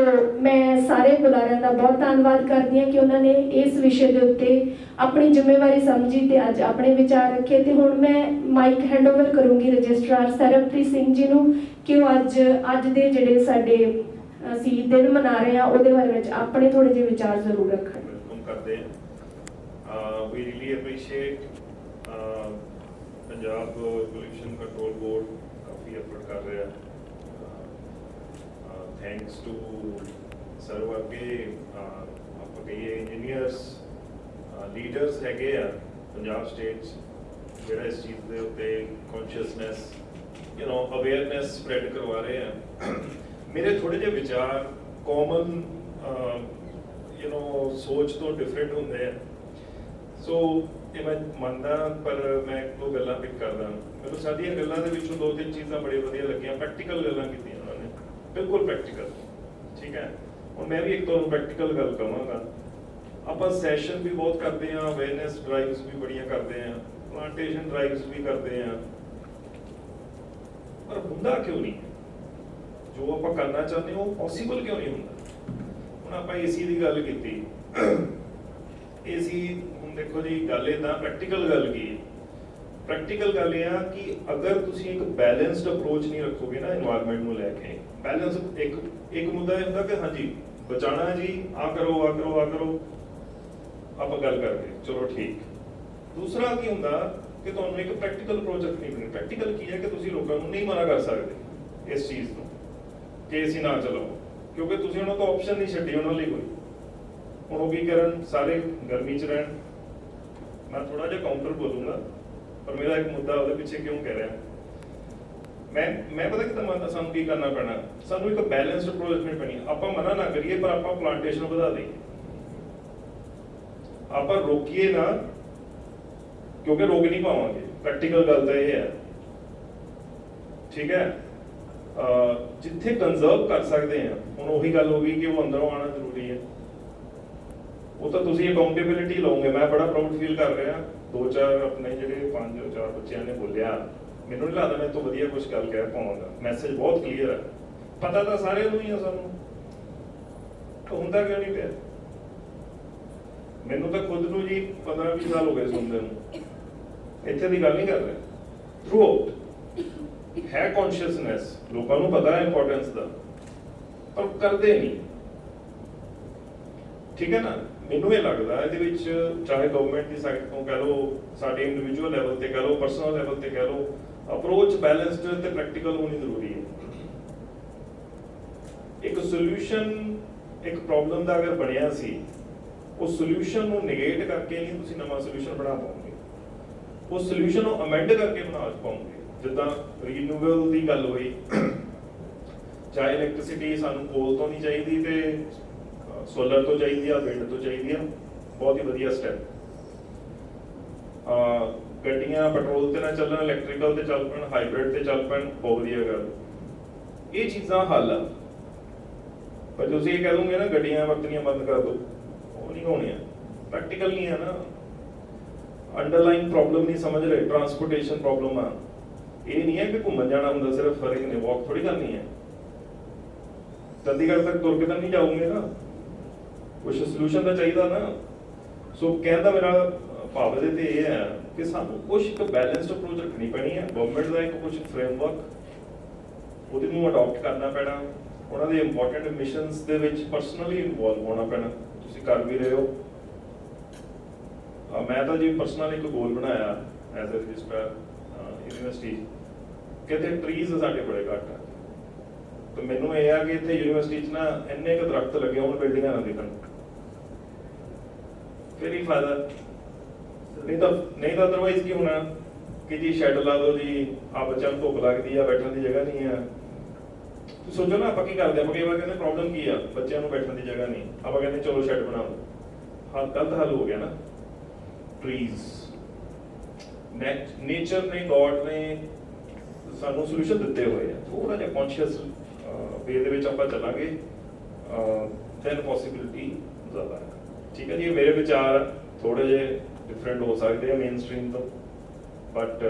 Speaker 2: ਮੈਂ ਸਾਰੇ ਬੁਲਾਰਿਆਂ ਦਾ ਬਹੁਤ ਧੰਨਵਾਦ ਕਰਦੀ ਹਾਂ ਕਿ ਉਹਨਾਂ ਨੇ ਇਸ ਵਿਸ਼ੇ ਦੇ ਉੱਤੇ ਆਪਣੀ ਜ਼ਿੰਮੇਵਾਰੀ ਸਮਝੀ ਤੇ ਅੱਜ ਆਪਣੇ ਵਿਚਾਰ ਰੱਖੇ। ਤੇ ਹੁਣ ਮੈਂ ਮਾਈਕ ਹੈਂਡਓਵਰ ਕਰੂੰਗੀ ਰਜਿਸਟਰਾਰ ਸਰਬਪ੍ਰੀਤ ਸਿੰਘ ਜੀ ਨੂੰ ਕਿ ਉਹ ਅੱਜ ਦੇ ਜਿਹੜੇ ਸਾਡੇ ਅਸੀਂ ਦਿਨ ਮਨਾ ਰਹੇ ਹਾਂ ਉਹਦੇ ਬਾਰੇ ਵਿੱਚ ਆਪਣੇ ਥੋੜੇ ਜਿਹੇ ਵਿਚਾਰ ਜ਼ਰੂਰ ਰੱਖਣ।
Speaker 1: ਵੈਲਕਮ ਕਰਦੇ ਹਾਂ। We really appreciate Punjab pollution control board ਕਾਫੀ ਐਫਰਟ ਕਰ ਰਿਹਾ। ਥੈਂਕਸ ਟੂ ਸਰ ਵਰਗੇ ਆਪਾਂ ਕਹੀਏ ਇੰਜੀਨੀਅਰਸ ਲੀਡਰਸ ਹੈਗੇ ਆ ਪੰਜਾਬ ਸਟੇਟ 'ਚ ਜਿਹੜਾ ਇਸ ਚੀਜ਼ ਦੇ ਉੱਤੇ ਕੌਨਸ਼ੀਅਸਨੈਸ ਅਵੇਅਰਨੈਸ ਸਪਰੈਡ ਕਰਵਾ ਰਹੇ ਆ। ਮੇਰੇ ਥੋੜੇ ਜਿਹੇ ਵਿਚਾਰ ਕਾਮਨ ਸੋਚ ਤੋਂ ਡਿਫਰੈਂਟ ਹੁੰਦੇ ਆ। ਸੋ ਇਹ ਮੈਂ ਮੰਨਦਾ, ਪਰ ਮੈਂ ਇੱਕ ਦੋ ਗੱਲਾਂ ਪਿਕ ਕਰਦਾ। ਮੈਨੂੰ ਸਾਡੀਆਂ ਗੱਲਾਂ ਦੇ ਵਿੱਚੋਂ ਦੋ ਤਿੰਨ ਚੀਜ਼ਾਂ ਬੜੀ ਵਧੀਆ ਲੱਗੀਆਂ। ਪ੍ਰੈਕਟੀਕਲ ਗੱਲਾਂ ਕੀਤੀਆਂ ਉਹਨਾਂ ਨੇ, ਬਿਲਕੁਲ ਪ੍ਰੈਕਟੀਕਲ। ਠੀਕ ਹੈ, ਹੁਣ ਮੈਂ ਵੀ ਇੱਕ ਤੁਹਾਨੂੰ ਪ੍ਰੈਕਟੀਕਲ ਗੱਲ ਕਹਾਂਗਾ। ਆਪਾਂ ਸੈਸ਼ਨ ਵੀ ਬਹੁਤ ਕਰਦੇ ਹਾਂ, ਅਵੇਅਰਨੈਸ ਡਰਾਈਵਸ ਵੀ ਬੜੀਆਂ ਕਰਦੇ ਹਾਂ, ਪਲਾਂਟੇਸ਼ਨ ਡਰਾਈਵਸ ਵੀ ਕਰਦੇ ਹਾਂ, ਪਰ ਹੁੰਦਾ ਕਿਉਂ ਨਹੀਂ? ਜੋ ਆਪਾਂ ਕਰਨਾ ਚਾਹੁੰਦੇ ਉਹ ਪੋਸੀਬਲ ਕਿਉਂ ਨਹੀਂ ਹੁੰਦਾ? ਹੁਣ ਆਪਾਂ ਏਸੀ ਦੀ ਗੱਲ ਕੀਤੀ। ਏਸੀ ਹੁਣ ਦੇਖੋ ਜੀ, ਗੱਲ ਇਹਦਾ ਪ੍ਰੈਕਟੀਕਲ ਗੱਲ ਕੀ ਹੈ? ਪ੍ਰੈਕਟੀਕਲ ਗੱਲ ਇਹ ਆ ਕਿ ਅਗਰ ਤੁਸੀਂ ਇੱਕ ਬੈਲੈਂਸਡ ਅਪਰੋਚ ਨਹੀਂ ਰੱਖੋਗੇ ਨਾ এনवायरमेंट ਨੂੰ ਲੈ ਕੇ, ਬੈਲੈਂਸ ਇੱਕ ਮੁੱਦਾ ਇਹ ਹੁੰਦਾ ਕਿ ਹਾਂਜੀ ਬਚਾਣਾ ਜੀ, ਆ ਕਰੋ ਆਪਾਂ ਗੱਲ ਕਰਕੇ ਚਲੋ ਠੀਕ। ਦੂਸਰਾ ਕੀ ਹੁੰਦਾ ਕਿ ਤੁਹਾਨੂੰ ਇੱਕ ਪ੍ਰੈਕਟੀਕਲ ਅਪਰੋਚ ਰੱਖਣੀ ਪੈਣੀ। ਪ੍ਰੈਕਟੀਕਲ ਕੀ ਹੈ ਕਿ ਤੁਸੀਂ ਲੋਕਾਂ ਨੂੰ ਨਹੀਂ ਮਨਾ ਕਰ ਸਕਦੇ ਇਸ ਚੀਜ਼ ਤੋਂ ਕਿ ਏਸੀ ਨਾ ਚਲਾਓ, ਕਿਉਂਕਿ ਤੁਸੀਂ ਉਹਨਾਂ ਤੋਂ ਆਪਸ਼ਨ ਨਹੀਂ ਛੱਡੀ ਉਹਨਾਂ ਲਈ ਕੋਈ। ਹੁਣ ਉਹ ਕੀ ਕਰਨ? ਸਾਰੇ ਗਰਮੀ 'ਚ ਰਹਿਣ। ਮੈਂ ਥੋੜਾ ਜਿਹਾ ਕਾਊਂਟਰ ਬੋਲੂੰਗਾ, ਪਰ ਮੇਰਾ ਇੱਕ ਮੁੱਦਾ ਉਹਦੇ ਪਿੱਛੇ ਕਿਉਂ ਕਹਿ ਰਿਹਾ ਮੈਂ ਪਤਾ ਕਿੱਦਾਂ ਮੰਨਦਾ? ਸਾਨੂੰ ਕੀ ਕਰਨਾ ਪੈਣਾ? ਸਾਨੂੰ ਇੱਕ ਬੈਲੈਂਸਡ ਅਪਰੋਚ ਰੱਖਣੀ ਪੈਣੀ। ਆਪਾਂ ਮਨਾ ਨਾ ਕਰੀਏ, ਪਰ ਆਪਾਂ ਪਲਾਂਟੇਸ਼ਨ ਵਧਾ ਦਈਏ। ਆਪਾਂ ਰੋਕੀਏ ਨਾ, ਕਿਉਂਕਿ ਰੋਕ ਨਹੀਂ ਪਾਵਾਂਗੇ। ਪ੍ਰੈਕਟੀਕਲ ਗੱਲ ਤਾਂ ਇਹ ਹੈ। ਠੀਕ ਹੈ, ਜਿੱਥੇ ਕੰਜ਼ਰਵ ਕਰ ਸਕਦੇ ਆ, ਹੁਣ ਉਹੀ ਗੱਲ ਹੋ ਗਈ ਕਿ ਉਹ ਅੰਦਰੋਂ ਆਉਣਾ ਜ਼ਰੂਰੀ ਹੈ। ਉਹ ਤਾਂ ਤੁਸੀਂ ਅਕਾਊਂਟੇਬਿਲਿਟੀ ਲਓਗੇ। ਮੈਂ ਬੜਾ ਪ੍ਰਾਊਡ ਫੀਲ ਕਰ ਰਿਹਾ। ਦੋ ਚਾਰ ਆਪਣੇ ਜਿਹੜੇ 5-4 ਬੱਚਿਆਂ ਨੇ ਬੋਲਿਆ, ਮੈਨੂੰ ਨਹੀਂ ਲੱਗਦਾ ਮੈਂ ਤੋਂ ਵਧੀਆ ਕੁਝ ਗੱਲ ਕਹਿ ਪਾਵਾਂਗਾ। ਮੈਸੇਜ ਬਹੁਤ ਕਲੀਅਰ ਹੈ। ਪਤਾ ਤਾਂ ਸਾਰਿਆਂ ਨੂੰ ਹੀ ਆ, ਸਾਨੂੰ ਤਾਂ ਹੁੰਦਾ ਕਿਉਂ ਨਹੀਂ ਪਿਆ? ਮੈਨੂੰ ਤਾਂ ਖੁਦ ਨੂੰ ਜੀ 15-20 ਸਾਲ ਹੋ ਗਏ ਸੁਣਦੇ ਨੂੰ। ਇੱਥੇ ਦੀ ਗੱਲ ਨਹੀਂ ਕਰ ਰਿਹਾ। ਥਰੂ ਆਊਟ ਹੈ ਕੌਨਸ਼ੀਅਸਨੈਸ, ਲੋਕਾਂ ਨੂੰ ਪਤਾ ਹੈ ਇੰਪੋਰਟੈਂਸ ਦਾ, ਪਰ ਕਰਦੇ ਨਹੀਂ। ਠੀਕ ਹੈ ਨਾ? ਮੈਨੂੰ ਇਹ ਲੱਗਦਾ ਇਹਦੇ ਵਿੱਚ ਚਾਹੇ ਗਵਰਨਮੈਂਟ ਦੀ ਸਾਈਡ ਤੋਂ ਕਹਿ ਲਓ, ਸਾਡੇ ਇੰਡੀਵਿਜੂਅਲ ਲੈਵਲ ਤੇ ਕਹਿ ਲਓ, ਪਰਸਨਲ ਲੈਵਲ ਤੇ ਕਹਿ ਲਓ, ਅਪਰੋਚ ਬੈਲੈਂਸਡ ਤੇ ਪ੍ਰੈਕਟੀਕਲ ਹੋਣੀ ਜ਼ਰੂਰੀ ਹੈ। ਇੱਕ ਸੋਲੂਸ਼ਨ ਇੱਕ ਪ੍ਰੋਬਲਮ ਦਾ ਅਗਰ ਬਣਿਆ ਸੀ, ਉਹ ਸੋਲੂਸ਼ਨ ਨੂੰ ਨੇਗੇਟ ਕਰਕੇ ਨਹੀਂ ਤੁਸੀਂ ਨਵਾਂ ਸੋਲੂਸ਼ਨ ਬਣਾ ਪਾਓਗੇ। ਉਹ ਸੋਲੂਸ਼ਨ ਨੂੰ ਅਮੈਂਡ ਕਰਕੇ ਬਣਾ ਪਾਓਗੇ। ਜਿੱਦਾਂ ਰੀਨਿਊਏਬਲ ਦੀ ਗੱਲ ਹੋਈ, ਚਾਹੇ ਇਲੈਕਟ੍ਰਿਸਿਟੀ ਸਾਨੂੰ ਕੋਲ ਤੋਂ ਨਹੀਂ ਚਾਹੀਦੀ ਤੇ ਸੋਲਰ ਤੋਂ ਚਾਹੀਦੀ ਆ, ਵਿੰਡ ਤੋਂ ਚਾਹੀਦੀ ਆ, ਬਹੁਤ ਹੀ ਵਧੀਆ ਸਟੈਪ। ਗੱਡੀਆਂ ਪੈਟਰੋਲ ਤੇ ਨਾ ਚੱਲਣ, ਇਲੈਕਟ੍ਰੀਕਲ ਤੇ ਚੱਲ ਪੈਣ, ਹਾਈਬ੍ਰਿਡ ਤੇ ਚੱਲ ਪੈਣ, ਬਹੁਤ ਵਧੀਆ ਗੱਲ। ਇਹ ਚੀਜ਼ਾਂ ਹੱਲ ਆ। ਪਰ ਤੁਸੀਂ ਇਹ ਕਹਿ ਦੋਗੇ ਨਾ ਗੱਡੀਆਂ ਵਰਤਣੀਆਂ ਬੰਦ ਕਰ ਦਿਓ, ਉਹ ਨਹੀਂ ਹੋਣੀਆਂ, ਪ੍ਰੈਕਟੀਕਲ ਨਹੀਂ ਹੈ ਨਾ। ਅੰਡਰਲਾਈਨ ਪ੍ਰੋਬਲਮ ਨਹੀਂ ਸਮਝ ਰਹੇ, ਟਰਾਂਸਪੋਰਟੇਸ਼ਨ ਪ੍ਰੋਬਲਮ ਆ। ਇਹ ਨਹੀਂ ਹੈ ਕਿ ਘੁੰਮਣ ਜਾਣਾ ਹੁੰਦਾ ਸਿਰਫ ਹਰ ਇੱਕ ਨੇ ਵਾਕ ਥੋੜੀ ਕਰਨੀ ਹੈ। ਚੰਡੀਗੜ੍ਹ ਤੱਕ ਤੁਰ ਕੇ ਤਾਂ ਨਹੀਂ ਜਾਓਗੇ ਨਾ, ਕੁਛ ਸੋਲੂਸ਼ਨ ਤਾਂ ਚਾਹੀਦਾ ਨਾ। ਸੋ ਕਹਿੰਦਾ ਮੇਰਾ ਭਾਵ ਇਹਦੇ ਤੇ ਇਹ ਹੈ ਕਿ ਸਾਨੂੰ ਕੁਛ ਇੱਕ ਬੈਲੈਂਸਡ ਅਪਰੋਚ ਰੱਖਣੀ ਪੈਣੀ ਹੈ। ਗਵਰਨਮੈਂਟ ਦਾ ਇੱਕ ਕੁਛ ਫਰੇਮਵਰਕ ਉਹਦੇ ਨੂੰ ਅਡਾਪਟ ਕਰਨਾ ਪੈਣਾ। ਉਹਨਾਂ ਦੇ ਇੰਪੋਰਟੈਂਟ ਮਿਸ਼ਨਸ ਦੇ ਵਿੱਚ ਪਰਸਨਲੀ ਇਨਵੋਲਵ ਹੋਣਾ ਪੈਣਾ। ਤੁਸੀਂ ਕਰ ਵੀ ਰਹੇ ਹੋ। ਮੈਂ ਤਾਂ ਜੀ ਪਰਸਨਲ ਇੱਕ ਗੋਲ ਬਣਾਇਆ ਐਜ਼ ਅ ਰਜਿਸਟਰ ਯੂਨੀਵਰਸਿਟੀ, ਕਿਤੇ ਟਰੀਜ਼ ਸਾਡੇ ਬੜੇ ਘੱਟ ਆ। ਤੇ ਮੈਨੂੰ ਇਹ ਆ ਕਿ ਇੱਥੇ ਯੂਨੀਵਰਸਿਟੀ 'ਚ ਨਾ ਇੰਨੇ ਕੁ ਦਰਖਤ ਲੱਗੇ ਹੋਣ, ਬਿਲਡਿੰਗਾਂ ਨਾ ਦਿਖਣ, ਫਿਰ ਹੀ ਫਾਇਦਾ। ਨਹੀਂ ਤਾਂ ਅਦਰਵਾਈਜ਼ ਕੀ ਹੋਣਾ ਕਿ ਜੀ ਸ਼ੈੱਡ ਲਾ ਦਿਓ ਜੀ, ਆ ਬੱਚਿਆਂ ਨੂੰ ਧੁੱਪ ਲੱਗਦੀ ਆ, ਬੈਠਣ ਦੀ ਜਗ੍ਹਾ ਨਹੀਂ ਆ। ਤੁਸੀਂ ਸੋਚੋ ਨਾ ਆਪਾਂ ਕੀ ਕਰਦੇ, ਆਪਾਂ ਕਈ ਵਾਰ ਕਹਿੰਦੇ ਪ੍ਰੋਬਲਮ ਕੀ ਆ, ਬੱਚਿਆਂ ਨੂੰ ਬੈਠਣ ਦੀ ਜਗ੍ਹਾ ਨਹੀਂ, ਆਪਾਂ ਕਹਿੰਦੇ ਚਲੋ ਸ਼ੈੱਡ ਬਣਾ ਲਓ। ਹਾਂ, ਗਲਤ ਹੱਲ ਹੋ ਗਿਆ ਨਾ। ਟਰੀਜ਼, ਨੇਚਰ ਨੇ, ਗੋਡ ਨੇ ਸਾਨੂੰ ਸੋਲੂਸ਼ਨ ਦਿੱਤੇ ਹੋਏ ਆ। ਥੋੜਾ ਜਿਹਾ ਕੌਨਸ਼ੀਅਸ ਵੇ ਦੇ ਵਿੱਚ ਆਪਾਂ ਚੱਲਾਂਗੇ, ਦੈਨ ਪੋਸੀਬਿਲਿਟੀ ਜ਼ਿਆਦਾ ਹੈ। ਠੀਕ ਹੈ ਜੀ, ਮੇਰੇ ਵਿਚਾਰ ਥੋੜੇ ਜਿਹੇ ਡਿਫਰੈਂਟ ਹੋ ਸਕਦੇ ਆ ਮੇਨ ਸਟ੍ਰੀਮ ਤੋਂ, ਬਟ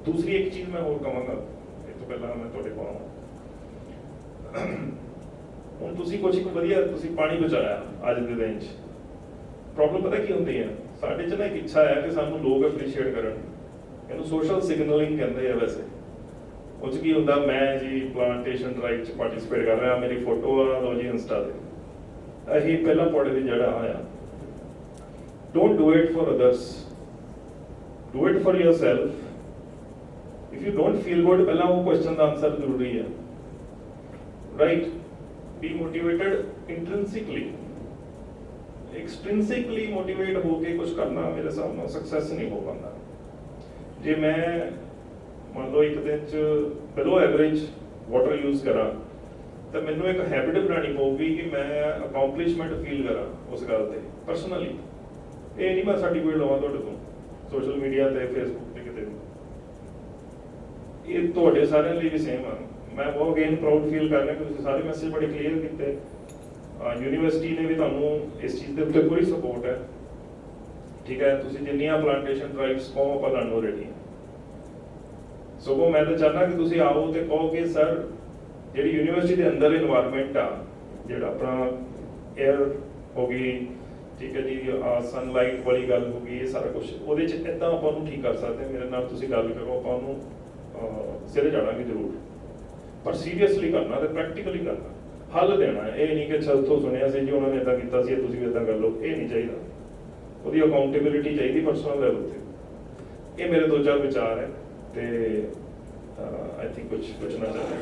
Speaker 1: ਦੂਸਰੀ ਇੱਕ ਚੀਜ਼ ਮੈਂ ਹੋਰ ਕਹਾਂਗਾ ਇਹ ਤੋਂ ਪਹਿਲਾਂ ਮੈਂ ਤੁਹਾਡੇ ਕੋਲ ਆਵਾਂ। ਹੁਣ ਤੁਸੀਂ ਕੁਝ ਇੱਕ ਵਧੀਆ ਤੁਸੀਂ ਪਾਣੀ ਬਚਾਇਆ ਅੱਜ ਦੇ ਦਿਨ 'ਚ। ਪ੍ਰੋਬਲਮ ਪਤਾ ਕੀ ਹੁੰਦੀ ਹੈ, ਸਾਡੇ 'ਚ ਨਾ ਇੱਕ ਇੱਛਾ ਹੈ ਕਿ ਸਾਨੂੰ ਲੋਕ ਐਪਰੀਸ਼ੀਏਟ ਕਰਨ। ਇਹਨੂੰ ਸੋਸ਼ਲ ਸਿਗਨਲਿੰਗ ਕਹਿੰਦੇ ਆ ਵੈਸੇ। ਉਹ 'ਚ ਕੀ ਹੁੰਦਾ, ਮੈਂ ਜੀ ਪਲਾਂਟੇਸ਼ਨ ਡਰਾਈਵ 'ਚ ਪਾਰਟਿਸਿਪੇਟ ਕਰ ਰਿਹਾ, ਮੇਰੀ ਫੋਟੋ ਆ ਲਓ ਜੀ ਇੰਸਟਾ ਤੇ। ਇਹੀ ਪਹਿਲਾ ਪੌੜੇ ਦੀ ਜੜਾ ਆਇਆ। Don't do it for others, do it for yourself. If you don't feel good, ਪਹਿਲਾਂ ਉਹ ਕੁਐਸਚਨ ਦਾ ਆਨਸਰ ਜ਼ਰੂਰੀ ਹੈ, right? Be motivated intrinsically. Extrinsically motivate ਹੋ ਕੇ ਕੁਝ ਕਰਨਾ ਮੇਰੇ ਹਿਸਾਬ ਨਾਲ ਸਕਸੈਸ ਨਹੀਂ ਹੋ ਪਾਉਂਦਾ। ਜੇ ਮੈਂ ਮੰਨ ਲਓ ਇੱਕ ਦਿਨ 'ਚ ਬਿਲੋ ਐਵਰੇਜ ਵਾਟਰ ਯੂਜ਼ ਕਰਾਂ ਤਾਂ ਮੈਨੂੰ ਇੱਕ ਹੈਬਿਟ ਬਣਾਉਣੀ ਪਊਗੀ ਕਿ ਮੈਂ ਅਕਾਂਪਲਿਸ਼ਮੈਂਟ ਫੀਲ ਕਰਾਂ ਉਸ ਗੱਲ ਤੇ ਪਰਸਨਲੀ। ਇਹ ਨਹੀਂ ਮੈਂ ਸਰਟੀਫਿਕੇਟ ਲਵਾਂ ਤੁਹਾਡੇ ਤੋਂ ਸੋਸ਼ਲ ਮੀਡੀਆ ਤੇ, ਫੇਸਬੁੱਕ ਤੇ, ਕਿਤੇ ਵੀ। ਇਹ ਤੁਹਾਡੇ ਸਾਰਿਆਂ ਲਈ ਵੀ ਸੇਮ ਆ। ਮੈਂ ਬਹੁਤ ਅਗੇਨ ਪ੍ਰਾਊਡ ਫੀਲ ਕਰ ਰਿਹਾ ਕਿ ਤੁਸੀਂ ਸਾਰੇ ਮੈਸੇਜ ਬੜੇ ਕਲੀਅਰ ਕੀਤੇ। ਯੂਨੀਵਰਸਿਟੀ ਨੇ ਵੀ ਤੁਹਾਨੂੰ ਇਸ ਚੀਜ਼ ਦੇ ਉੱਤੇ ਪੂਰੀ ਸਪੋਰਟ ਹੈ। ਠੀਕ ਹੈ, ਤੁਸੀਂ ਜਿੰਨੀਆਂ ਪਲਾਂਟੇਸ਼ਨ ਡਰਾਈਵਸ ਕਹੋ ਆਪਾਂ ਲੜਨ ਨੂੰ ਰੈਡੀ ਹਾਂ। ਸਗੋਂ ਮੈਂ ਤਾਂ ਚਾਹੁੰਦਾ ਕਿ ਤੁਸੀਂ ਆਓ ਤੇ ਕਹੋ ਕਿ ਸਰ ਜਿਹੜੀ ਯੂਨੀਵਰਸਿਟੀ ਦੇ ਅੰਦਰ ਇਨਵਾਇਰਨਮੈਂਟ ਆ, ਜਿਹੜਾ ਆਪਣਾ ਏਅਰ ਹੋ ਗਈ, ਠੀਕ ਹੈ ਜੀ, ਸਨਲਾਈਟ ਵਾਲੀ ਗੱਲ ਹੋ ਗਈ, ਇਹ ਸਾਰਾ ਕੁਝ ਉਹਦੇ 'ਚ ਇੱਦਾਂ ਆਪਾਂ ਉਹਨੂੰ ਠੀਕ ਕਰ ਸਕਦੇ ਹਾਂ। ਮੇਰੇ ਨਾਲ ਤੁਸੀਂ ਗੱਲ ਕਰੋ, ਆਪਾਂ ਉਹਨੂੰ ਸਿਰੇ ਚੜਾਂਗੇ ਜ਼ਰੂਰ, ਪਰ ਸੀਰੀਅਸਲੀ ਕਰਨਾ ਤੇ ਪ੍ਰੈਕਟੀਕਲੀ ਕਰਨਾ, ਹੱਲ ਦੇਣਾ ਹੈ। ਇਹ ਨਹੀਂ ਕਿ ਅੱਛਾ ਉੱਥੋਂ ਸੁਣਿਆ ਸੀ ਜੀ ਉਹਨਾਂ ਨੇ ਇੱਦਾਂ ਕੀਤਾ ਸੀ, ਤੁਸੀਂ ਵੀ ਇੱਦਾਂ ਕਰ ਲਓ, ਇਹ ਨਹੀਂ ਚਾਹੀਦਾ। ਉਹਦੀ ਅਕਾਊਂਟੇਬਿਲਿਟੀ ਚਾਹੀਦੀ ਪਰਸਨਲ ਲੈਵਲ ਤੇ। ਇਹ ਮੇਰੇ 2-4 ਵਿਚਾਰ ਹੈ ਤੇ ਆਈ ਥਿੰਕ ਕੁਝ ਪੁੱਛਣਾ ਚਾਹੁੰਦਾ।